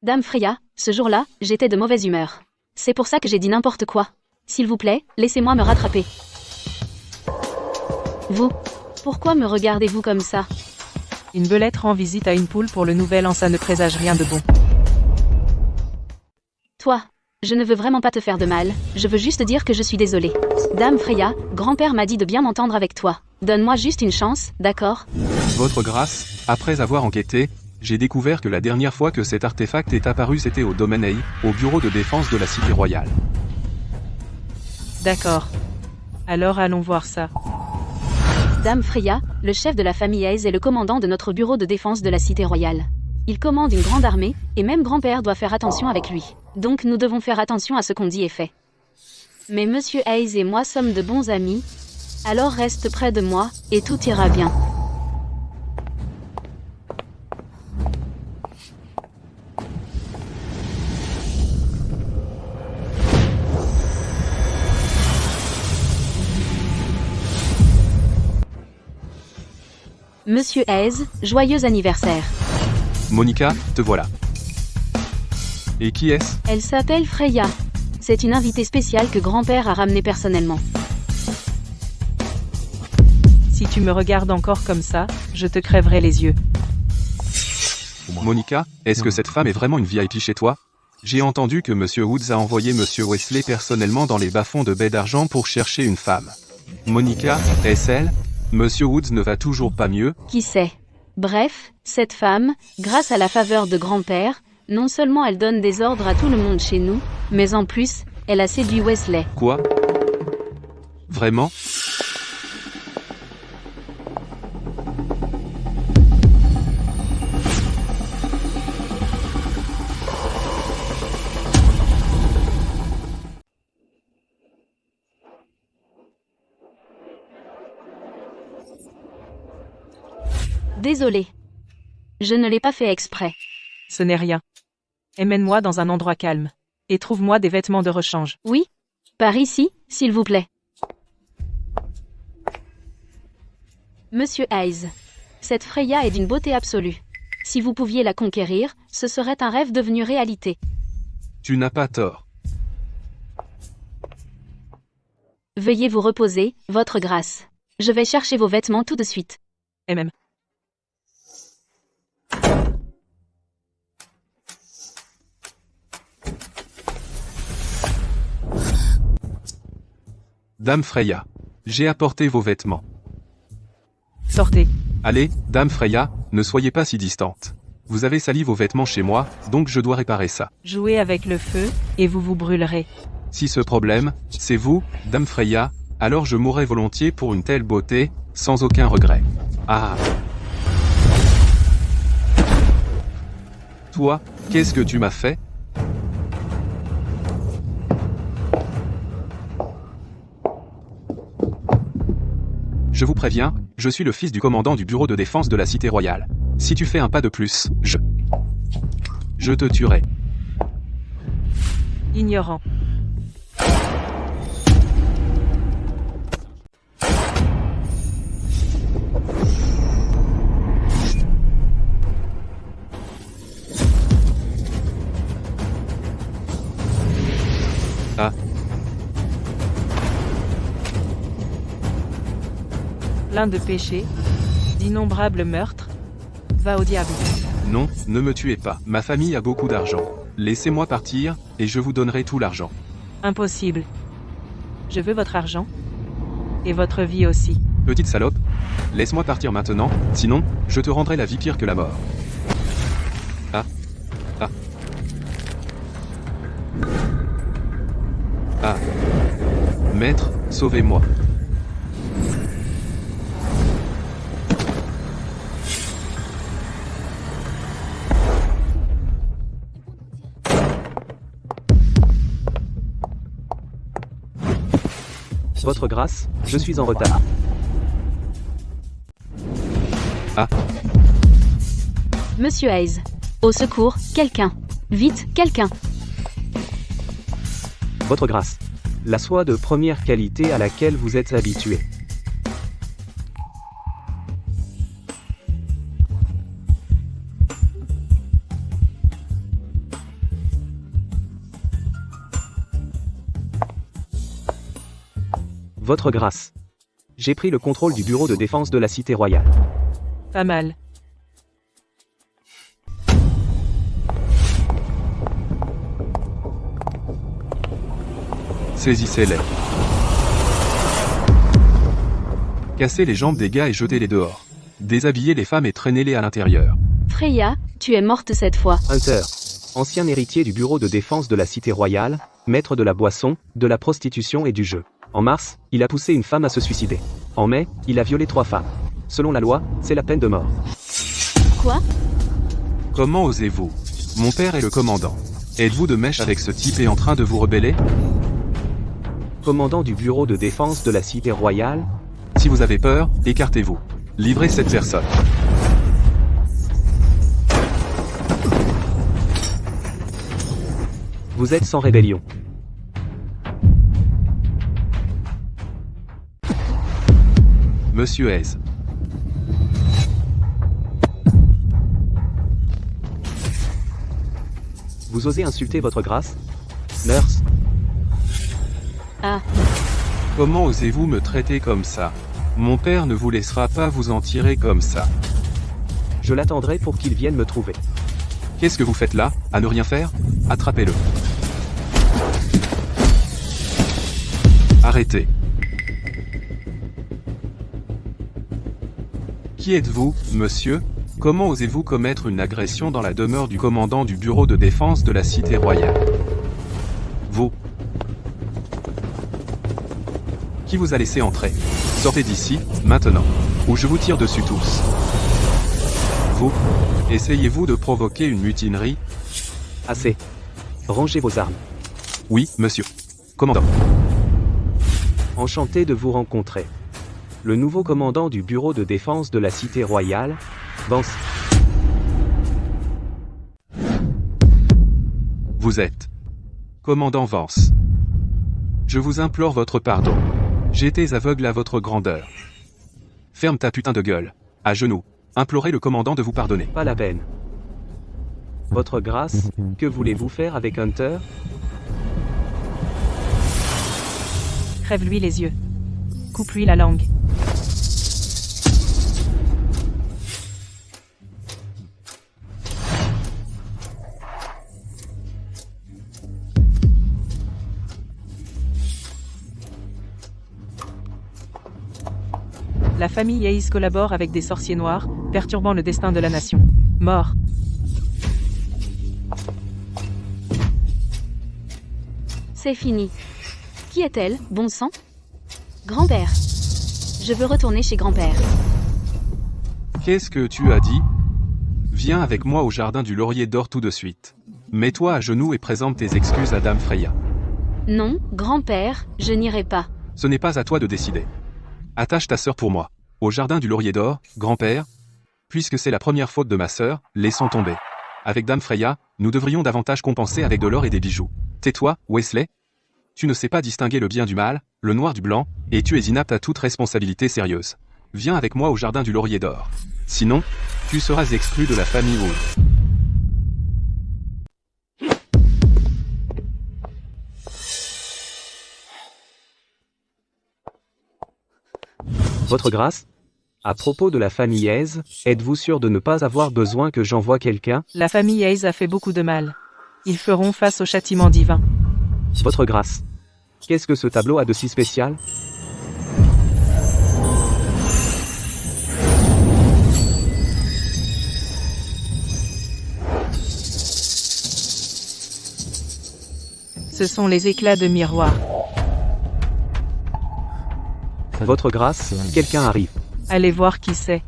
Dame Freya, ce jour-là, j'étais de mauvaise humeur. C'est pour ça que j'ai dit n'importe quoi. S'il vous plaît, laissez-moi me rattraper. Vous, pourquoi me regardez-vous comme ça? Une belette rend visite à une poule pour le nouvel an, ça ne présage rien de bon. Toi, je ne veux vraiment pas te faire de mal, je veux juste dire que je suis désolée. Dame Freya, grand-père m'a dit de bien m'entendre avec toi. Donne-moi juste une chance, d'accord? Votre grâce, après avoir enquêté, j'ai découvert que la dernière fois que cet artefact est apparu c'était au domaine A, au bureau de défense de la Cité Royale. D'accord. Alors allons voir ça. Dame Freya, le chef de la famille Hayes est le commandant de notre bureau de défense de la Cité Royale. Il commande une grande armée, et même grand-père doit faire attention avec lui. Donc nous devons faire attention à ce qu'on dit et fait. Mais Monsieur Hayes et moi sommes de bons amis, alors reste près de moi, et tout ira bien. Monsieur Hayes, joyeux anniversaire. Monica, te voilà. Et qui est-ce? Elle s'appelle Freya. C'est une invitée spéciale que grand-père a ramenée personnellement. Si tu me regardes encore comme ça, je te crèverai les yeux. Monica, est-ce que cette femme est vraiment une VIP chez toi? J'ai entendu que Monsieur Woods a envoyé Monsieur Wesley personnellement dans les bas-fonds de Baie d'Argent pour chercher une femme. Monica, est-ce elle? Monsieur Woods ne va toujours pas mieux? Qui sait? Bref, cette femme, grâce à la faveur de grand-père, non seulement elle donne des ordres à tout le monde chez nous, mais en plus, elle a séduit Wesley. Quoi? Vraiment? Désolée. Je ne l'ai pas fait exprès. Ce n'est rien. Emmène-moi dans un endroit calme. Et trouve-moi des vêtements de rechange. Oui? Par ici, s'il vous plaît. Monsieur Hayes. Cette Freya est d'une beauté absolue. Si vous pouviez la conquérir, ce serait un rêve devenu réalité. Tu n'as pas tort. Veuillez vous reposer, votre grâce. Je vais chercher vos vêtements tout de suite. Et même. Dame Freya. J'ai apporté vos vêtements. Sortez. Allez, Dame Freya, ne soyez pas si distante. Vous avez sali vos vêtements chez moi, donc je dois réparer ça. Jouez avec le feu, et vous vous brûlerez. Si ce problème, c'est vous, Dame Freya, alors je mourrais volontiers pour une telle beauté, sans aucun regret. Ah. Toi, qu'est-ce que tu m'as fait? Je vous préviens, je suis le fils du commandant du bureau de défense de la Cité Royale. Si tu fais un pas de plus, je te tuerai. Ignorant. Ah. Plein de péchés, d'innombrables meurtres. Va au diable. Non, ne me tuez pas. Ma famille a beaucoup d'argent. Laissez-moi partir, et je vous donnerai tout l'argent. Impossible. Je veux votre argent. Et votre vie aussi. Petite salope. Laisse-moi partir maintenant, sinon, je te rendrai la vie pire que la mort. Ah. Ah. Ah. Maître, sauvez-moi. Votre grâce, je suis en retard. Ah. Monsieur Hayes. Au secours, quelqu'un. Vite, quelqu'un. Votre grâce. La soie de première qualité à laquelle vous êtes habitué. Votre grâce. J'ai pris le contrôle du bureau de défense de la Cité Royale. Pas mal. Saisissez-les. Cassez les jambes des gars et jetez-les dehors. Déshabillez les femmes et traînez-les à l'intérieur. Freya, tu es morte cette fois. Hunter. Ancien héritier du bureau de défense de la Cité Royale, maître de la boisson, de la prostitution et du jeu. En mars, il a poussé une femme à se suicider. En mai, il a violé 3 femmes. Selon la loi, c'est la peine de mort. Quoi? Comment osez-vous? Mon père est le commandant. Êtes-vous de mèche avec ce type et en train de vous rebeller? Commandant du bureau de défense de la Cité Royale, Si vous avez peur, écartez-vous. Livrez cette personne. vous êtes sans rébellion. Monsieur Hayes. Vous osez insulter votre grâce? Nurse, Ah, Comment osez-vous me traiter comme ça? Mon père ne vous laissera pas vous en tirer comme ça. je l'attendrai pour qu'il vienne me trouver. Qu'est-ce que vous faites là, à ne rien faire? Attrapez-le. Arrêtez. Qui êtes-vous, monsieur? Comment osez-vous commettre une agression dans la demeure du commandant du bureau de défense de la Cité Royale? Vous. Qui vous a laissé entrer? Sortez d'ici, maintenant, ou je vous tire dessus tous. Vous. Essayez-vous de provoquer une mutinerie? Assez. Rangez vos armes. Oui, monsieur. Commandant. Enchanté de vous rencontrer. Le nouveau commandant du bureau de défense de la Cité Royale, Vance. Vous êtes. Commandant Vance. Je vous implore votre pardon. J'étais aveugle à votre grandeur. Ferme ta putain de gueule. À genoux. Implorez le commandant de vous pardonner. Pas la peine. Votre grâce, que voulez-vous faire avec Hunter? Crève-lui les yeux. Coupe-lui la langue. La famille Hayes collabore avec des sorciers noirs, perturbant le destin de la nation. Mort. C'est fini. Qui est-elle, bon sang? Grand-père. Je veux retourner chez grand-père. Qu'est-ce que tu as dit? Viens avec moi au jardin du laurier d'or tout de suite. Mets-toi à genoux et présente tes excuses à Dame Freya. Non, grand-père, je n'irai pas. Ce n'est pas à toi de décider. Attache ta sœur pour moi. Au jardin du laurier d'or, grand-père. Puisque c'est la première faute de ma sœur, laissons tomber. Avec Dame Freya, nous devrions davantage compenser avec de l'or et des bijoux. Tais-toi, Wesley. Tu ne sais pas distinguer le bien du mal, le noir du blanc, et tu es inapte à toute responsabilité sérieuse. Viens avec moi au jardin du laurier d'or. Sinon, tu seras exclu de la famille Wood. Votre grâce? À propos de la famille Hayes, êtes-vous sûr de ne pas avoir besoin que j'envoie quelqu'un? La famille Hayes a fait beaucoup de mal. Ils feront face au châtiment divin. Votre grâce. Qu'est-ce que ce tableau a de si spécial? Ce sont les éclats de miroir. Votre grâce, quelqu'un arrive. Allez voir qui c'est.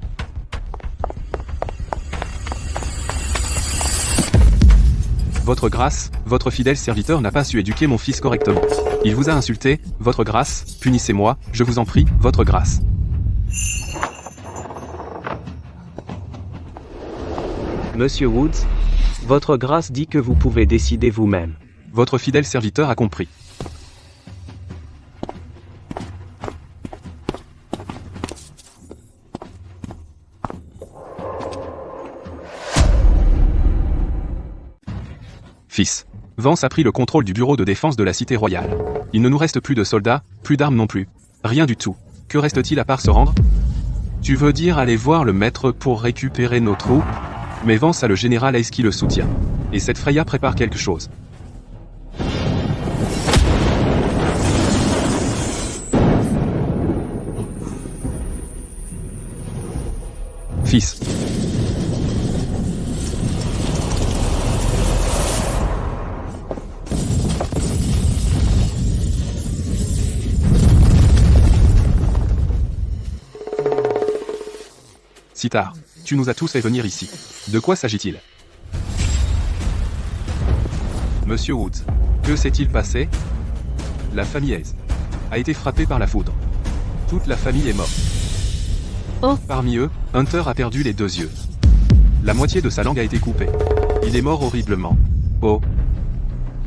Votre grâce, votre fidèle serviteur n'a pas su éduquer mon fils correctement. Il vous a insulté, votre grâce, punissez-moi, je vous en prie, votre grâce. Monsieur Woods, votre grâce dit que vous pouvez décider vous-même. Votre fidèle serviteur a compris. Fils. Vance a pris le contrôle du bureau de défense de la cité royale. Il ne nous reste plus de soldats, plus d'armes non plus. Rien du tout. Que reste-t-il à part se rendre? Tu veux dire aller voir le maître pour récupérer nos troupes? Mais Vance a le général Hayes qui le soutient. Et cette Freya prépare quelque chose. Fils. Sitar, tu nous as tous fait venir ici. De quoi s'agit-il? Monsieur Woods, que s'est-il passé? La famille Hayes a été frappée par la foudre. Toute la famille est morte. Oh. Parmi eux, Hunter a perdu les 2 yeux. La moitié de sa langue a été coupée. Il est mort horriblement. Oh.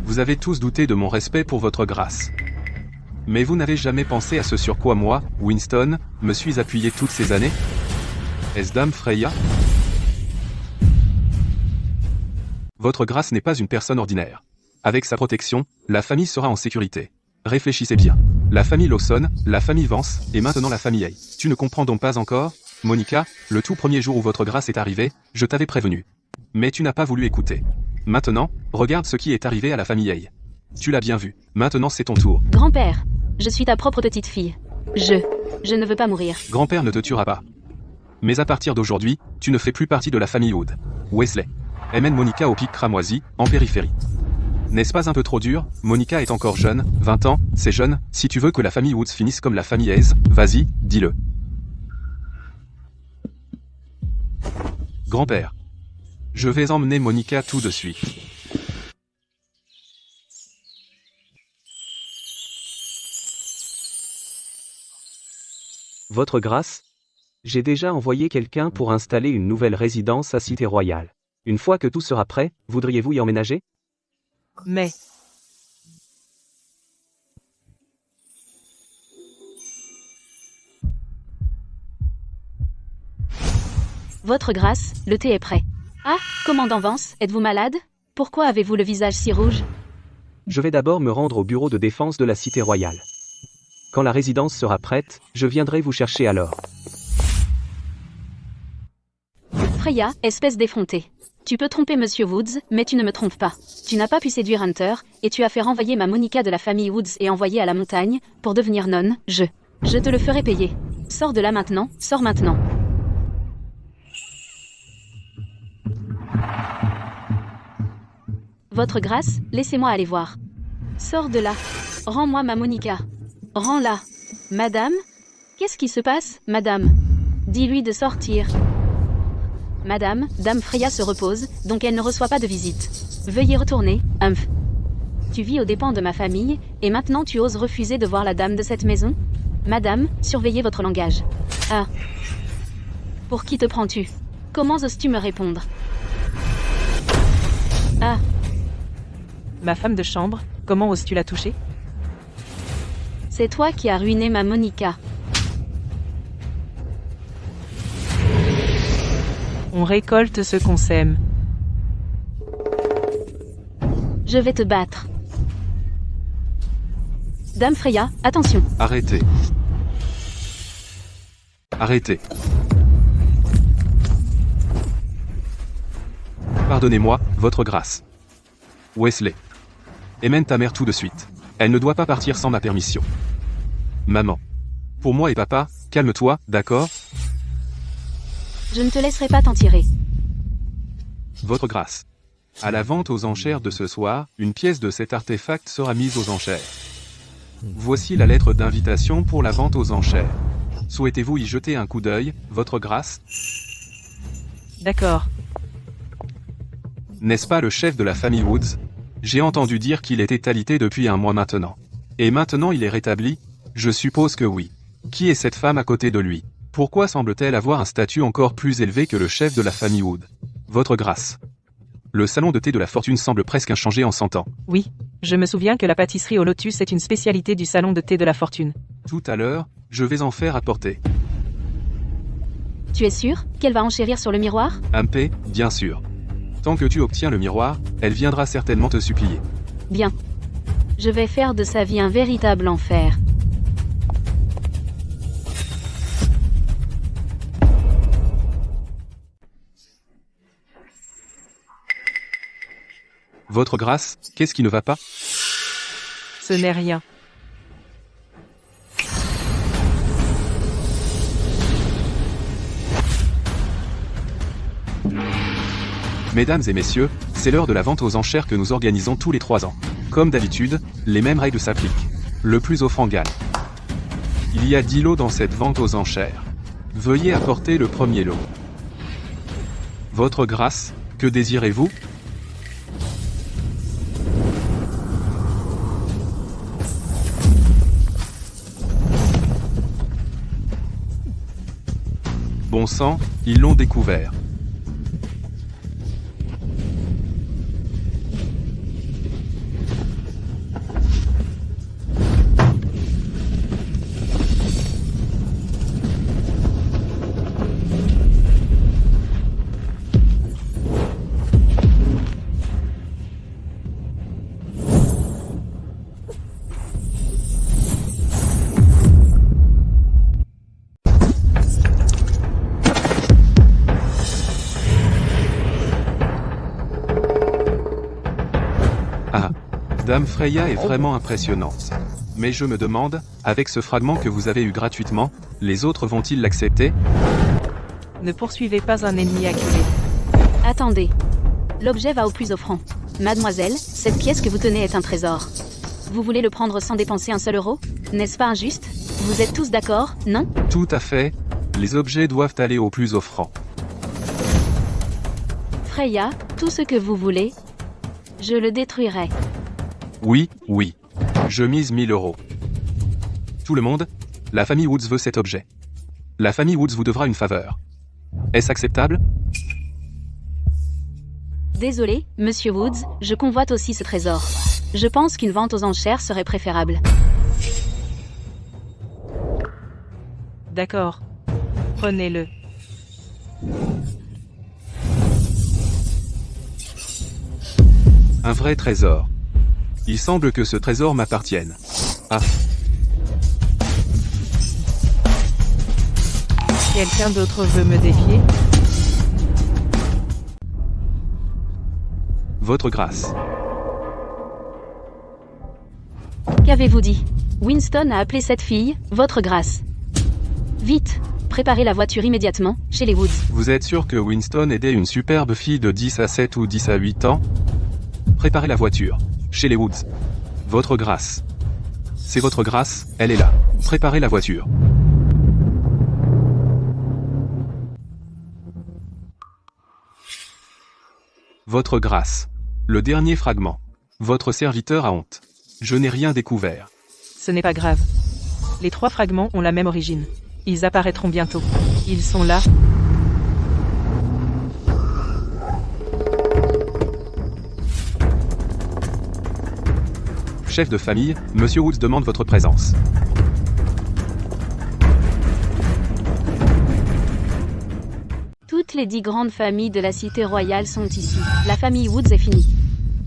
Vous avez tous douté de mon respect pour votre grâce. Mais vous n'avez jamais pensé à ce sur quoi moi, Winston, me suis appuyé toutes ces années? Est-ce Dame Freya? Votre grâce n'est pas une personne ordinaire. Avec sa protection, la famille sera en sécurité. Réfléchissez bien. La famille Lawson, la famille Vance, et maintenant la famille Hayes. Tu ne comprends donc pas encore? Monica, le tout premier jour où votre grâce est arrivée, je t'avais prévenu. Mais tu n'as pas voulu écouter. Maintenant, regarde ce qui est arrivé à la famille Hayes. Tu l'as bien vu. Maintenant c'est ton tour. Grand-père, je suis ta propre petite fille. Je ne veux pas mourir. Grand-père ne te tuera pas. Mais à partir d'aujourd'hui, tu ne fais plus partie de la famille Wood. Wesley. Emmène Monica au pic cramoisi, en périphérie. N'est-ce pas un peu trop dur? Monica est encore jeune, 20 ans, c'est jeune, si tu veux que la famille Woods finisse comme la famille Hayes, vas-y, dis-le. Grand-père. Je vais emmener Monica tout de suite. Votre grâce? J'ai déjà envoyé quelqu'un pour installer une nouvelle résidence à Cité Royale. Une fois que tout sera prêt, voudriez-vous y emménager? Mais Votre grâce, le thé est prêt. Ah, commandant Vance, êtes-vous malade? Pourquoi avez-vous le visage si rouge? Je vais d'abord me rendre au bureau de défense de la cité royale. Quand la résidence sera prête, je viendrai vous chercher alors. Freya, espèce d'effrontée. Tu peux tromper Monsieur Woods, mais tu ne me trompes pas. Tu n'as pas pu séduire Hunter, et tu as fait renvoyer ma Monica de la famille Woods et envoyer à la montagne, pour devenir nonne, je te le ferai payer. Sors de là maintenant, sors maintenant. Votre grâce, laissez-moi aller voir. Sors de là. Rends-moi ma Monica. Rends-la. Madame? Qu'est-ce qui se passe, madame? Dis-lui de sortir. Madame, Dame Freya se repose, donc elle ne reçoit pas de visite. Veuillez retourner, Humph. Tu vis aux dépens de ma famille, et maintenant tu oses refuser de voir la dame de cette maison? Madame, surveillez votre langage. Ah. Pour qui te prends-tu? Comment oses-tu me répondre? Ah. Ma femme de chambre, comment oses-tu la toucher? C'est toi qui as ruiné ma Monica. On récolte ce qu'on sème. Je vais te battre. Dame Freya, attention. Arrêtez. Arrêtez. Pardonnez-moi, votre grâce. Wesley. Emmène ta mère tout de suite. Elle ne doit pas partir sans ma permission. Maman. Pour moi et papa, calme-toi, d'accord? Je ne te laisserai pas t'en tirer. Votre grâce. À la vente aux enchères de ce soir, une pièce de cet artefact sera mise aux enchères. Voici la lettre d'invitation pour la vente aux enchères. Souhaitez-vous y jeter un coup d'œil, votre grâce? D'accord. N'est-ce pas le chef de la famille Woods? J'ai entendu dire qu'il était alité depuis un mois maintenant. Et maintenant il est rétabli? Je suppose que oui. Qui est cette femme à côté de lui? Pourquoi semble-t-elle avoir un statut encore plus élevé que le chef de la famille Wood? Votre grâce. Le salon de thé de la fortune semble presque inchangé en 100 ans. Oui, je me souviens que la pâtisserie au lotus est une spécialité du salon de thé de la fortune. Tout à l'heure, je vais en faire apporter. Tu es sûr qu'elle va enchérir sur le miroir? Humpé, bien sûr. Tant que tu obtiens le miroir, elle viendra certainement te supplier. Bien. Je vais faire de sa vie un véritable enfer. Votre grâce, qu'est-ce qui ne va pas? Ce n'est rien. Mesdames et messieurs, c'est l'heure de la vente aux enchères que nous organisons tous les 3 ans. Comme d'habitude, les mêmes règles s'appliquent. Le plus offrant gagne. Il y a 10 lots dans cette vente aux enchères. Veuillez apporter le premier lot. Votre grâce, que désirez-vous? Bon sang, ils l'ont découvert. Ah, Dame Freya est vraiment impressionnante. Mais je me demande, avec ce fragment que vous avez eu gratuitement, les autres vont-ils l'accepter? Ne poursuivez pas un ennemi acculé. Attendez. L'objet va au plus offrant. Mademoiselle, cette pièce que vous tenez est un trésor. Vous voulez le prendre sans dépenser un seul euro? N'est-ce pas injuste? Vous êtes tous d'accord, non? Tout à fait. Les objets doivent aller au plus offrant. Freya, tout ce que vous voulez, je le détruirai. Oui, oui. Je mise 1000 euros. Tout le monde? La famille Woods veut cet objet. La famille Woods vous devra une faveur. Est-ce acceptable? Désolé, Monsieur Woods, je convoite aussi ce trésor. Je pense qu'une vente aux enchères serait préférable. D'accord. Prenez-le. Un vrai trésor. Il semble que ce trésor m'appartienne. Ah, Quelqu'un d'autre veut me défier? votre grâce. Qu'avez-vous dit? Winston a appelé cette fille, votre grâce. Vite, préparez la voiture immédiatement, chez les Woods. Vous êtes sûr que Winston aidait une superbe fille de 10 à 7 ou 10 à 8 ans? Préparez la voiture. Chez les Woods. Votre grâce. C'est votre grâce, elle est là. Préparez la voiture. Votre grâce. Le dernier fragment. Votre serviteur a honte. Je n'ai rien découvert. Ce n'est pas grave. Les 3 fragments ont la même origine. Ils apparaîtront bientôt. Ils sont là. Chef de famille, Monsieur Woods demande votre présence. Toutes les 10 grandes familles de la cité royale sont ici. La famille Woods est finie.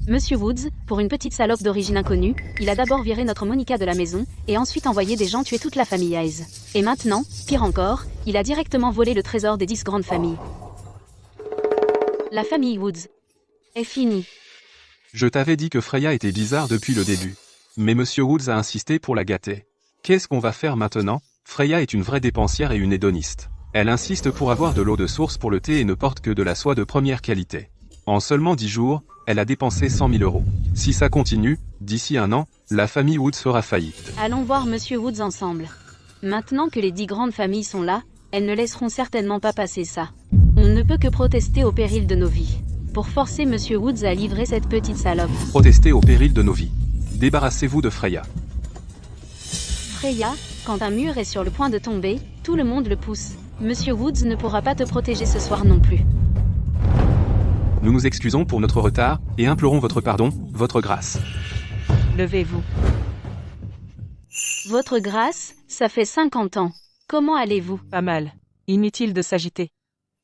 Monsieur Woods, pour une petite salope d'origine inconnue, il a d'abord viré notre Monica de la maison, et ensuite envoyé des gens tuer toute la famille Hayes. Et maintenant, pire encore, il a directement volé le trésor des 10 grandes familles. La famille Woods est finie. Je t'avais dit que Freya était bizarre depuis le début. Mais Monsieur Woods a insisté pour la gâter. Qu'est-ce qu'on va faire maintenant? Freya est une vraie dépensière et une hédoniste. Elle insiste pour avoir de l'eau de source pour le thé et ne porte que de la soie de première qualité. En seulement 10 jours, elle a dépensé 100 000 €. Si ça continue, d'ici 1 an, la famille Woods fera faillite. Allons voir Monsieur Woods ensemble. Maintenant que les 10 grandes familles sont là, elles ne laisseront certainement pas passer ça. On ne peut que protester au péril de nos vies. Pour forcer Monsieur Woods à livrer cette petite salope. Protestez au péril de nos vies. Débarrassez-vous de Freya. Freya, quand un mur est sur le point de tomber, tout le monde le pousse. Monsieur Woods ne pourra pas te protéger ce soir non plus. Nous nous excusons pour notre retard, et implorons votre pardon, votre grâce. Levez-vous. Votre grâce, ça fait 50 ans. Comment allez-vous? Pas mal. Inutile de s'agiter.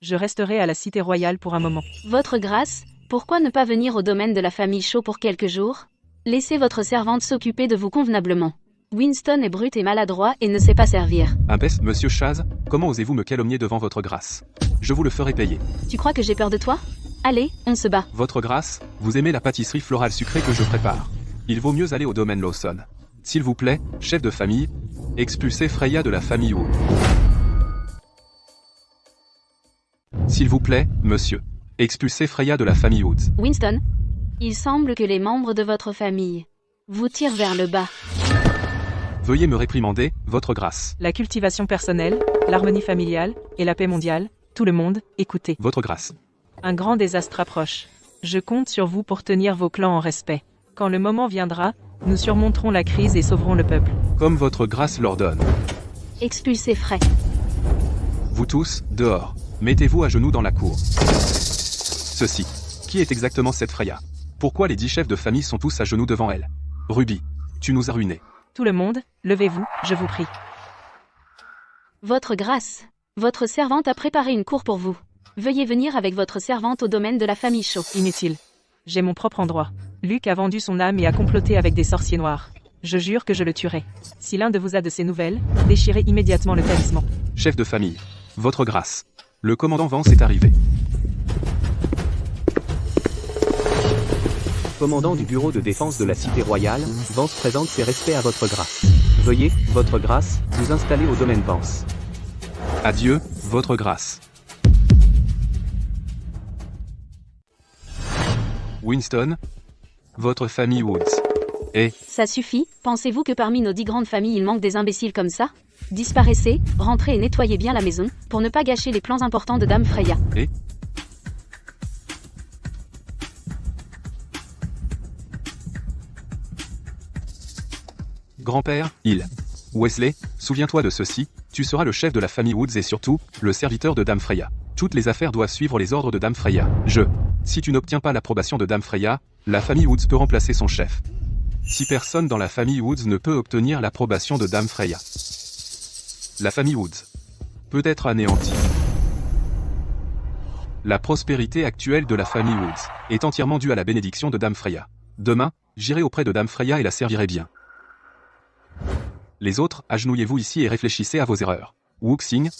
Je resterai à la cité royale pour un moment. Votre grâce, pourquoi ne pas venir au domaine de la famille Shaw pour quelques jours? Laissez votre servante s'occuper de vous convenablement. Winston est brut et maladroit et ne sait pas servir. Impes, Monsieur Chaz, comment osez-vous me calomnier devant votre grâce? Je vous le ferai payer. Tu crois que j'ai peur de toi? Allez, on se bat. Votre grâce, vous aimez la pâtisserie florale sucrée que je prépare. Il vaut mieux aller au domaine Lawson. S'il vous plaît, chef de famille, expulsez Freya de la famille Wood. S'il vous plaît, monsieur, expulsez Freya de la famille Woods. Winston, il semble que les membres de votre famille vous tirent vers le bas. Veuillez me réprimander, votre grâce. La cultivation personnelle, l'harmonie familiale et la paix mondiale, tout le monde, écoutez. Votre grâce. Un grand désastre approche. Je compte sur vous pour tenir vos clans en respect. Quand le moment viendra, nous surmonterons la crise et sauverons le peuple. Comme votre grâce l'ordonne. Expulsez Frey. Vous tous, dehors. Mettez-vous à genoux dans la cour. Ceci. Qui est exactement cette Freya? Pourquoi les 10 chefs de famille sont tous à genoux devant elle? Ruby, tu nous as ruinés. Tout le monde, levez-vous, je vous prie. Votre grâce. Votre servante a préparé une cour pour vous. Veuillez venir avec votre servante au domaine de la famille Shaw. Inutile. J'ai mon propre endroit. Luc a vendu son âme et a comploté avec des sorciers noirs. Je jure que je le tuerai. Si l'un de vous a de ces nouvelles, déchirez immédiatement le talisman. Chef de famille, votre grâce. Le commandant Vance est arrivé. Commandant du bureau de défense de la cité royale, Vance présente ses respects à votre grâce. Veuillez, votre grâce, vous installer au domaine Vance. Adieu, votre grâce. Winston, votre famille Woods. Et, Ça suffit, pensez-vous que parmi nos 10 grandes familles il manque des imbéciles comme ça? Disparaissez, rentrez et nettoyez bien la maison, pour ne pas gâcher les plans importants de Dame Freya. grand-père, Wesley, souviens-toi de ceci, tu seras le chef de la famille Woods et surtout, le serviteur de Dame Freya. Toutes les affaires doivent suivre les ordres de Dame Freya. Si tu n'obtiens pas l'approbation de Dame Freya, la famille Woods peut remplacer son chef. Si personne dans la famille Woods ne peut obtenir l'approbation de Dame Freya, la famille Woods peut être anéantie. La prospérité actuelle de la famille Woods est entièrement due à la bénédiction de Dame Freya. Demain, j'irai auprès de Dame Freya et la servirai bien. Les autres, agenouillez-vous ici et réfléchissez à vos erreurs. Wuxing,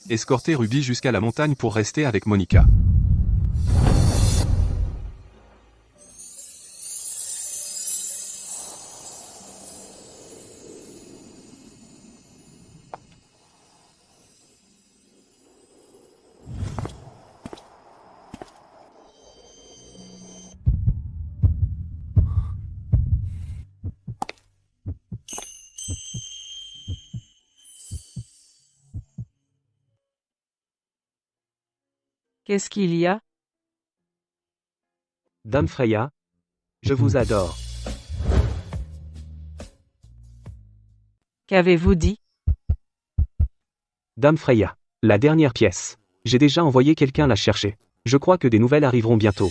escortez Ruby jusqu'à la montagne pour rester avec Monica. Qu'est-ce qu'il y a? Dame Freya, je vous adore. Qu'avez-vous dit? Dame Freya, la dernière pièce. J'ai déjà envoyé quelqu'un la chercher. Je crois que des nouvelles arriveront bientôt.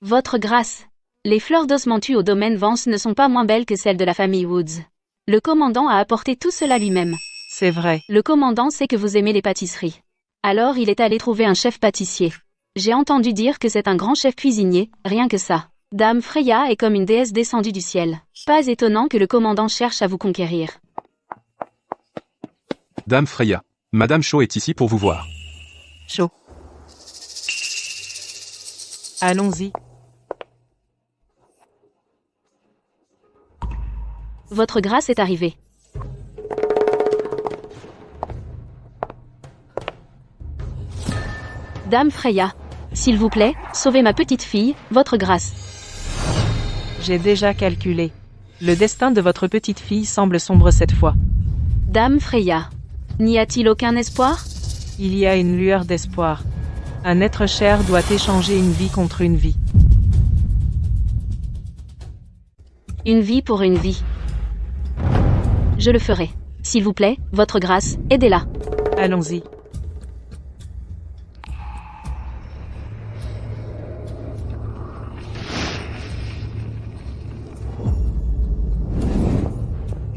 Votre grâce. Les fleurs d'osmanthus au domaine Vance ne sont pas moins belles que celles de la famille Woods. Le commandant a apporté tout cela lui-même. C'est vrai. Le commandant sait que vous aimez les pâtisseries. Alors il est allé trouver un chef pâtissier. J'ai entendu dire que c'est un grand chef cuisinier, rien que ça. Dame Freya est comme une déesse descendue du ciel. Pas étonnant que le commandant cherche à vous conquérir. Dame Freya, Madame Shaw est ici pour vous voir. Chaud. Allons-y. Votre grâce est arrivée. Dame Freya, s'il vous plaît, sauvez ma petite fille, votre grâce. J'ai déjà calculé. Le destin de votre petite fille semble sombre cette fois. Dame Freya, n'y a-t-il aucun espoir? Il y a une lueur d'espoir. Un être cher doit échanger une vie contre une vie. Une vie pour une vie. Je le ferai. S'il vous plaît, votre grâce, aidez-la. Allons-y.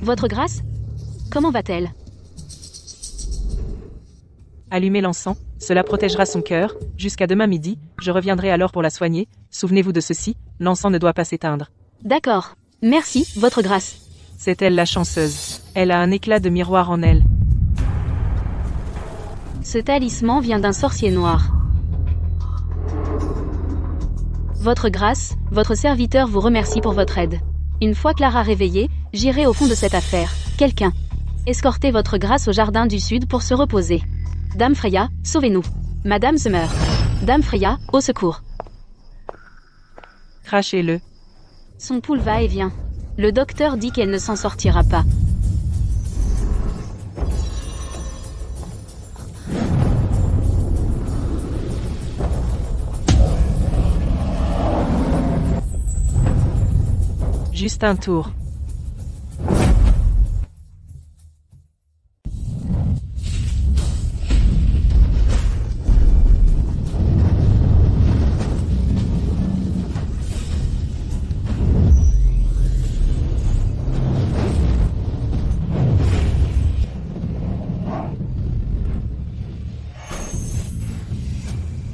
Votre grâce? Comment va-t-elle? Allumez l'encens, cela protégera son cœur. Jusqu'à demain midi, je reviendrai alors pour la soigner. Souvenez-vous de ceci, l'encens ne doit pas s'éteindre. D'accord. Merci, votre grâce. C'est elle la chanceuse. Elle a un éclat de miroir en elle. Ce talisman vient d'un sorcier noir. Votre grâce, votre serviteur vous remercie pour votre aide. Une fois Clara réveillée, j'irai au fond de cette affaire. Quelqu'un. Escortez votre grâce au jardin du sud pour se reposer. Dame Freya, sauvez-nous. Madame se meurt. Dame Freya, au secours. Crachez-le. Son pouls va et vient. Le docteur dit qu'elle ne s'en sortira pas. Juste un tour.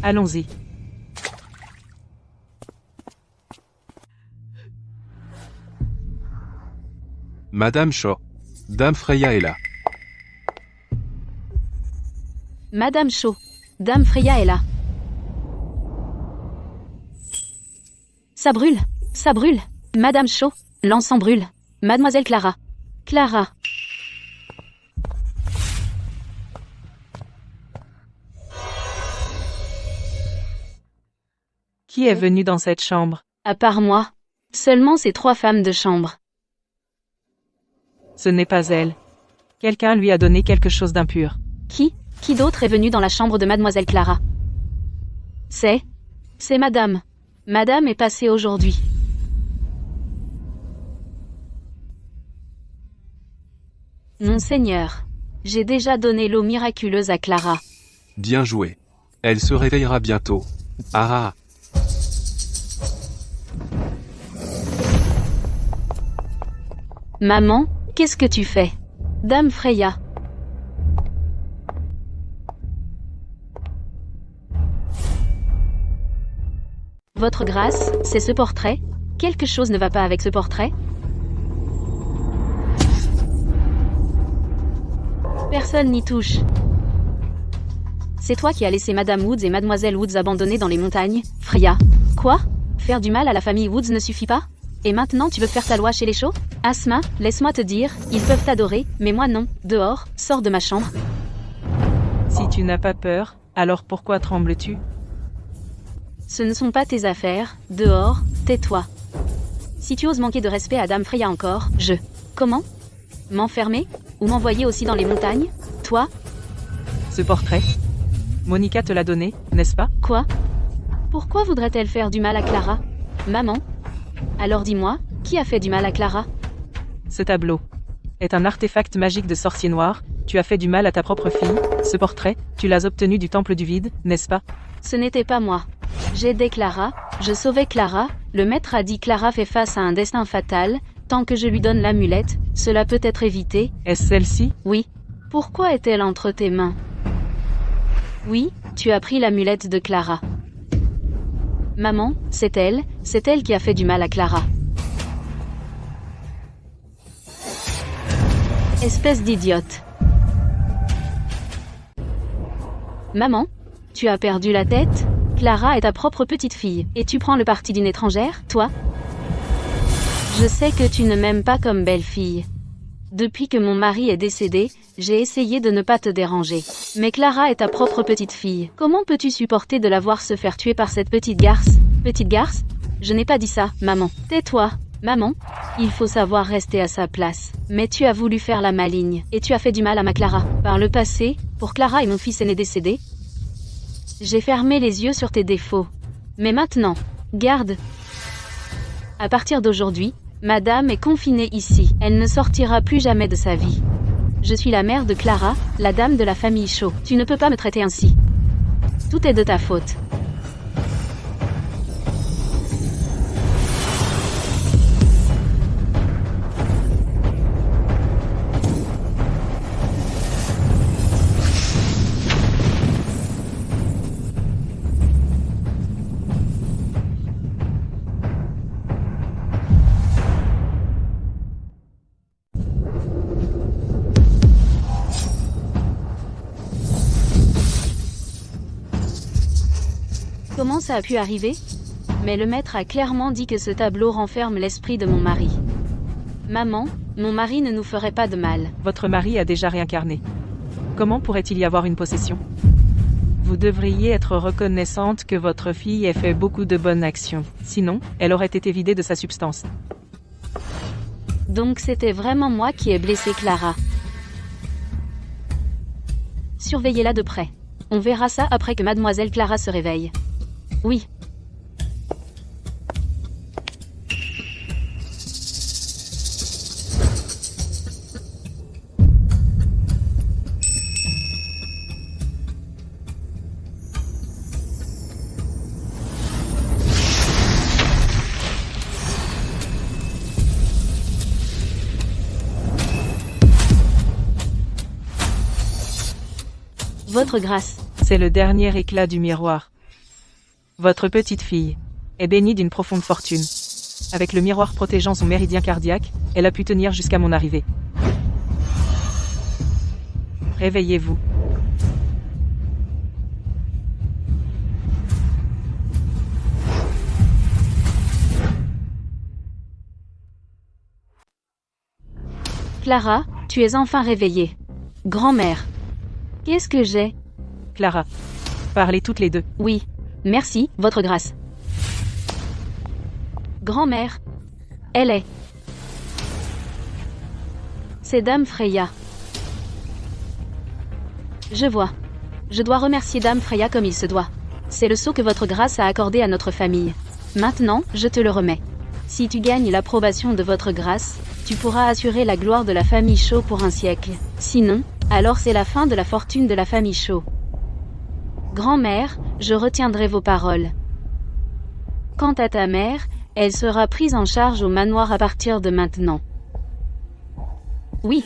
Allons-y. Madame Shaw, Dame Freya est là. Madame Shaw. Dame Freya est là. Ça brûle. Ça brûle. Madame Shaw. L'encens brûle. Mademoiselle Clara. Clara. Qui est venu dans cette chambre? À part moi. Seulement ces 3 femmes de chambre. Ce n'est pas elle. Quelqu'un lui a donné quelque chose d'impur. Qui d'autre est venu dans la chambre de Mademoiselle Clara? C'est Madame. Madame est passée aujourd'hui. Monseigneur, j'ai déjà donné l'eau miraculeuse à Clara. Bien joué. Elle se réveillera bientôt. Ah ah. Maman, Qu'est-ce que tu fais? Dame Freya. Votre grâce, c'est ce portrait? Quelque chose ne va pas avec ce portrait? Personne n'y touche. C'est toi qui as laissé Madame Woods et Mademoiselle Woods abandonnées dans les montagnes, Freya. Quoi? Faire du mal à la famille Woods ne suffit pas? Et maintenant tu veux faire ta loi chez les chauds? Asma, laisse-moi te dire, ils peuvent t'adorer, mais moi non. Dehors, sors de ma chambre. Si tu n'as pas peur, alors pourquoi trembles-tu? Ce ne sont pas tes affaires. Dehors, tais-toi. Si tu oses manquer de respect à Dame Freya encore, je... Comment? M'enfermer? Ou m'envoyer aussi dans les montagnes? Toi? Ce portrait? Monica te l'a donné, n'est-ce pas? Quoi? Pourquoi voudrait-elle faire du mal à Clara? Maman? Alors dis-moi, qui a fait du mal à Clara? Ce tableau est un artefact magique de sorcier noir. Tu as fait du mal à ta propre fille. Ce portrait, tu l'as obtenu du Temple du Vide, n'est-ce pas? Ce n'était pas moi. J'aidais Clara, je sauvais Clara, le maître a dit Clara fait face à un destin fatal, tant que je lui donne l'amulette, cela peut être évité. Est-ce celle-ci? Oui. Pourquoi est-elle entre tes mains? Oui, tu as pris l'amulette de Clara. Maman, c'est elle qui a fait du mal à Clara. Espèce d'idiote. Maman, tu as perdu la tête? Clara est ta propre petite fille, et tu prends le parti d'une étrangère, toi? Je sais que tu ne m'aimes pas comme belle-fille. Depuis que mon mari est décédé, j'ai essayé de ne pas te déranger. Mais Clara est ta propre petite fille. Comment peux-tu supporter de la voir se faire tuer par cette petite garce? Petite garce? Je n'ai pas dit ça, maman. Tais-toi. Maman, il faut savoir rester à sa place. Mais tu as voulu faire la maligne, et tu as fait du mal à ma Clara. Par le passé, pour Clara et mon fils aîné décédé, j'ai fermé les yeux sur tes défauts. Mais maintenant, garde. À partir d'aujourd'hui, Madame est confinée ici. Elle ne sortira plus jamais de sa vie. Je suis la mère de Clara, la dame de la famille Shaw. Tu ne peux pas me traiter ainsi. Tout est de ta faute. Comment ça a pu arriver? Mais le maître a clairement dit que ce tableau renferme l'esprit de mon mari. Maman, mon mari ne nous ferait pas de mal. Votre mari a déjà réincarné. Comment pourrait-il y avoir une possession? Vous devriez être reconnaissante que votre fille ait fait beaucoup de bonnes actions. Sinon, elle aurait été vidée de sa substance. Donc c'était vraiment moi qui ai blessé Clara. Surveillez-la de près. On verra ça après que Mademoiselle Clara se réveille. Oui. Votre grâce. C'est le dernier éclat du miroir. Votre petite fille est bénie d'une profonde fortune. Avec le miroir protégeant son méridien cardiaque, elle a pu tenir jusqu'à mon arrivée. Réveillez-vous. Clara, tu es enfin réveillée. Grand-mère. Qu'est-ce que j'ai? Clara. Parlez toutes les deux. Oui. Merci, votre grâce. Grand-mère. Elle est. C'est Dame Freya. Je vois. Je dois remercier Dame Freya comme il se doit. C'est le sceau que votre grâce a accordé à notre famille. Maintenant, je te le remets. Si tu gagnes l'approbation de votre grâce, tu pourras assurer la gloire de la famille Shaw pour un siècle. Sinon, alors c'est la fin de la fortune de la famille Shaw. Grand-mère, je retiendrai vos paroles. Quant à ta mère, elle sera prise en charge au manoir à partir de maintenant. Oui.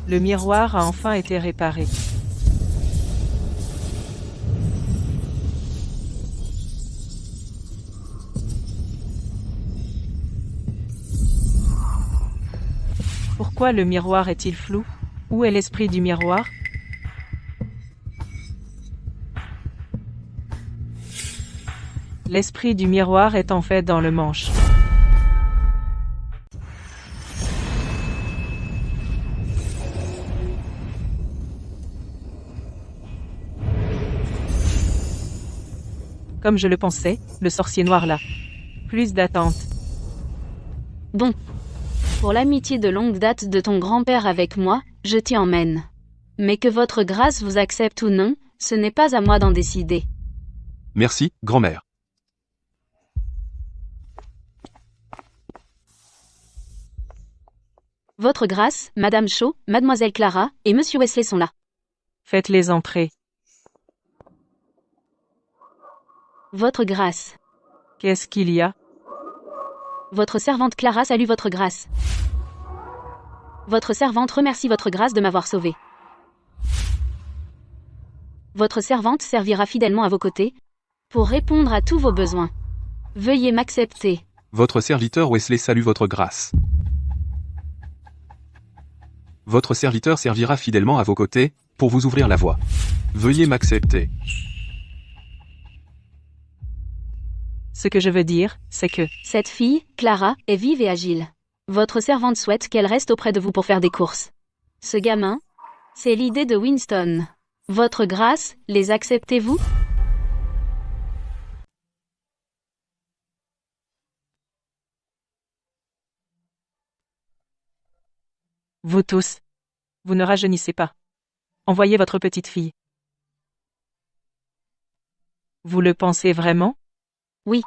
Le miroir a enfin été réparé. Pourquoi le miroir est-il flou? Où est l'esprit du miroir? L'esprit du miroir est en fait dans le manche. Comme je le pensais, le sorcier noir là. Plus d'attente. Bon. Pour l'amitié de longue date de ton grand-père avec moi, je t'y emmène. Mais que votre grâce vous accepte ou non, ce n'est pas à moi d'en décider. Merci, grand-mère. Votre grâce, Madame Shaw, Mademoiselle Clara, et Monsieur Wesley sont là. Faites-les entrer. Votre grâce. Qu'est-ce qu'il y a? Votre servante Clara salue votre grâce. Votre servante remercie votre grâce de m'avoir sauvé. Votre servante servira fidèlement à vos côtés, pour répondre à tous vos besoins. Veuillez m'accepter. Votre serviteur Wesley salue votre grâce. Votre serviteur servira fidèlement à vos côtés, pour vous ouvrir la voie. Veuillez m'accepter. Ce que je veux dire, c'est que Cette fille, Clara, est vive et agile. Votre servante souhaite qu'elle reste auprès de vous pour faire des courses. Ce gamin, c'est l'idée de Winston. Votre grâce, les acceptez-vous? vous tous, vous ne rajeunissez pas. Envoyez votre petite fille. Vous le pensez vraiment? Oui.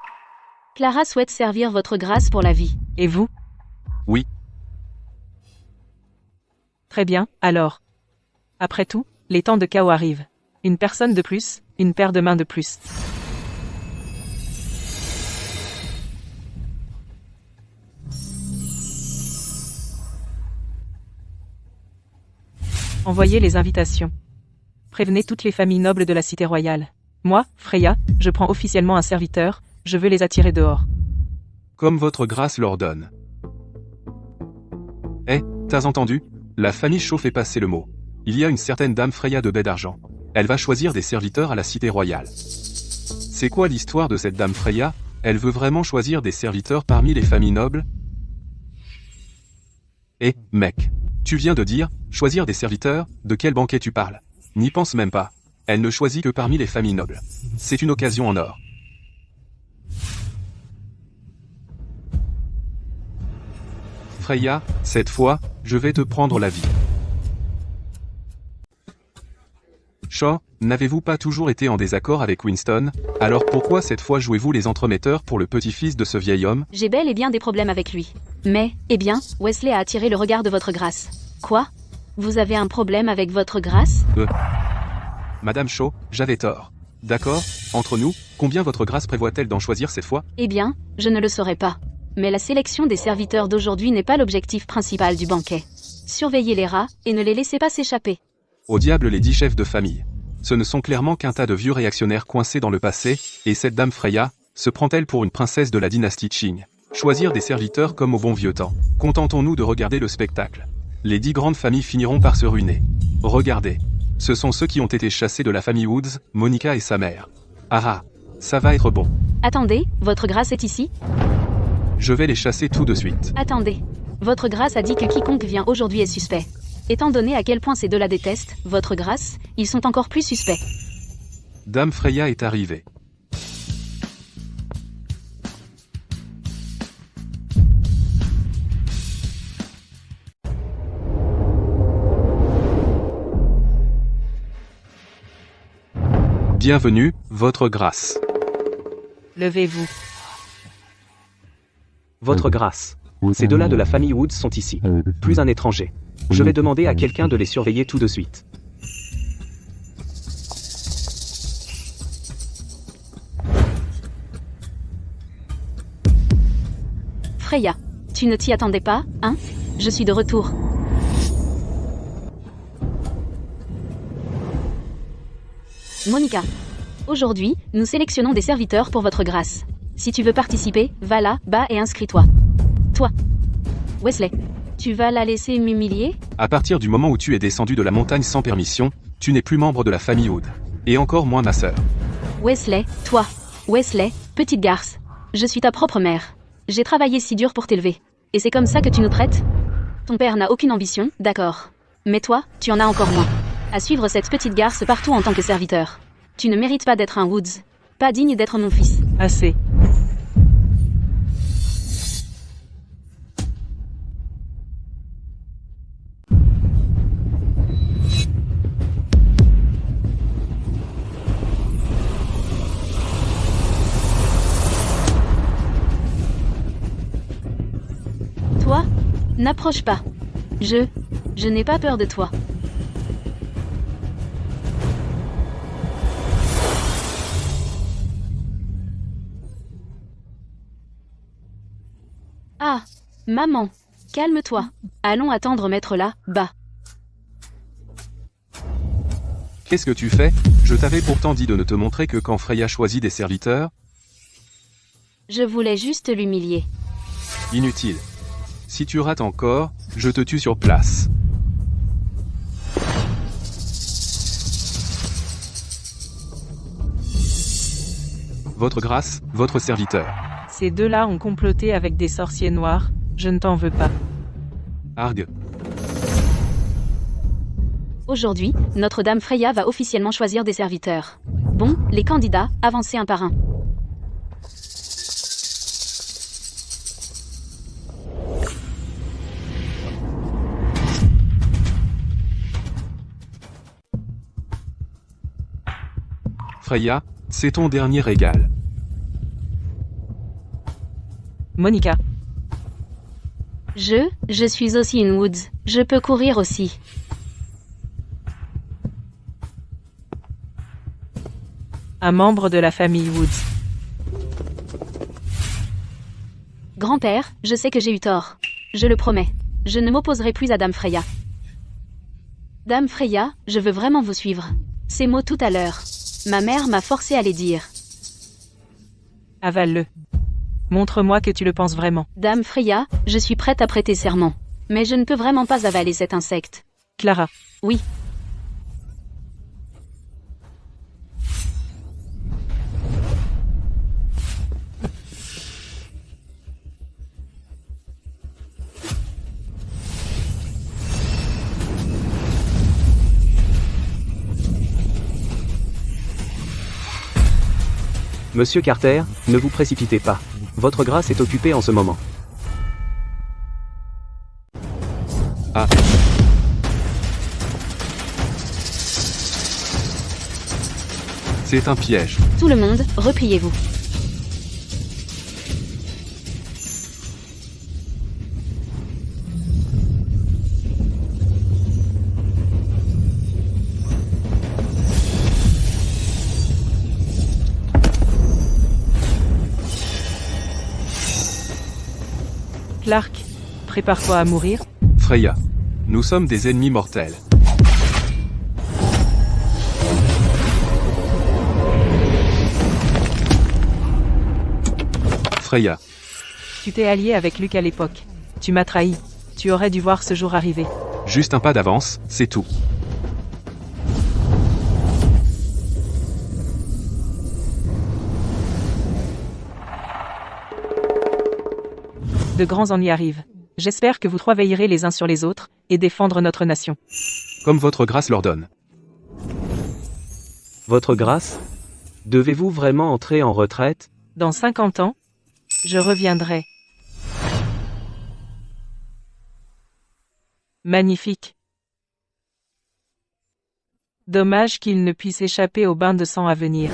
Clara souhaite servir votre grâce pour la vie. Et vous? Oui. Très bien, alors. Après tout, les temps de chaos arrivent. Une personne de plus, une paire de mains de plus. Envoyez les invitations. Prévenez toutes les familles nobles de la cité royale. Moi, Freya, je prends officiellement un serviteur, je veux les attirer dehors. Comme votre grâce l'ordonne. Eh, t'as entendu? La famille Shaw fait passer le mot. Il y a une certaine dame Freya de baie d'argent. Elle va choisir des serviteurs à la cité royale. C'est quoi l'histoire de cette dame Freya? Elle veut vraiment choisir des serviteurs parmi les familles nobles? Eh, mec. Tu viens de dire, choisir des serviteurs, de quel banquet tu parles? N'y pense même pas. Elle ne choisit que parmi les familles nobles. C'est une occasion en or. Freya, cette fois, je vais te prendre la vie. Shaw, n'avez-vous pas toujours été en désaccord avec Winston? Alors pourquoi cette fois jouez-vous les entremetteurs pour le petit-fils de ce vieil homme? J'ai bel et bien des problèmes avec lui. Mais, eh bien, Wesley a attiré le regard de votre grâce. Quoi? Vous avez un problème avec votre grâce? Madame Shaw, j'avais tort. D'accord, entre nous, combien votre grâce prévoit-elle d'en choisir cette fois? Eh bien, je ne le saurais pas. Mais la sélection des serviteurs d'aujourd'hui n'est pas l'objectif principal du banquet. Surveillez les rats, et ne les laissez pas s'échapper. Au diable les 10 chefs de famille. Ce ne sont clairement qu'un tas de vieux réactionnaires coincés dans le passé, et cette dame Freya, se prend-elle pour une princesse de la dynastie Qing? Choisir des serviteurs comme au bon vieux temps. Contentons-nous de regarder le spectacle. Les 10 grandes familles finiront par se ruiner. Regardez. Ce sont ceux qui ont été chassés de la famille Woods, Monica et sa mère. Ah, ça va être bon. Attendez, votre grâce est ici? Je vais les chasser tout de suite. Attendez. Votre grâce a dit que quiconque vient aujourd'hui est suspect. Étant donné à quel point ces deux la détestent, votre grâce, ils sont encore plus suspects. Dame Freya est arrivée. Bienvenue, votre grâce. Levez-vous. Votre grâce. Ces deux-là de la famille Woods sont ici. Plus un étranger. Je vais demander à quelqu'un de les surveiller tout de suite. Freya, tu ne t'y attendais pas, hein? Je suis de retour. Monica. Aujourd'hui, nous sélectionnons des serviteurs pour votre grâce. Si tu veux participer, va là, bas et inscris-toi. Toi. Wesley. Tu vas la laisser m'humilier? À partir du moment où tu es descendu de la montagne sans permission, tu n'es plus membre de la famille Wood. Et encore moins ma sœur. Wesley, toi. Wesley, petite garce. Je suis ta propre mère. J'ai travaillé si dur pour t'élever. Et c'est comme ça que tu nous traites? Ton père n'a aucune ambition, d'accord. Mais toi, tu en as encore moins. À suivre cette petite garce partout en tant que serviteur. Tu ne mérites pas d'être un Woods. Pas digne d'être mon fils. Assez. Toi? N'approche pas. Je n'ai pas peur de toi. Ah, maman, calme-toi. Allons attendre maître là, bas. Qu'est-ce que tu fais? Je t'avais pourtant dit de ne te montrer que quand Freya choisit des serviteurs. Je voulais juste l'humilier. Inutile. Si tu rates encore, je te tue sur place. Votre grâce, votre serviteur. Ces deux-là ont comploté avec des sorciers noirs, je ne t'en veux pas. Argue. Aujourd'hui, Notre-Dame Freya va officiellement choisir des serviteurs. Bon, les candidats, avancez un par un. Freya, c'est ton dernier régal. Monica. Je suis aussi une Woods. Je peux courir aussi. Un membre de la famille Woods. Grand-père, je sais que j'ai eu tort. Je le promets. Je ne m'opposerai plus à Dame Freya. Dame Freya, je veux vraiment vous suivre. Ces mots tout à l'heure. Ma mère m'a forcé à les dire. Avale-le. Montre-moi que tu le penses vraiment. Dame Freya, je suis prête à prêter serment. Mais je ne peux vraiment pas avaler cet insecte. Clara. Oui. Monsieur Carter, ne vous précipitez pas. Votre grâce est occupée en ce moment. Ah. C'est un piège. Tout le monde, repliez-vous. Clark, prépare-toi à mourir. Freya. Nous sommes des ennemis mortels. Freya. Tu t'es allié avec Luke à l'époque. Tu m'as trahi. Tu aurais dû voir ce jour arriver. Juste un pas d'avance, c'est tout. De grands ennuis arrivent. J'espère que vous trois veillerez les uns sur les autres, et défendre notre nation. Comme votre grâce l'ordonne. Votre grâce? Devez-vous vraiment entrer en retraite? Dans 50 ans, je reviendrai. Magnifique. Dommage qu'il ne puisse échapper au bain de sang à venir.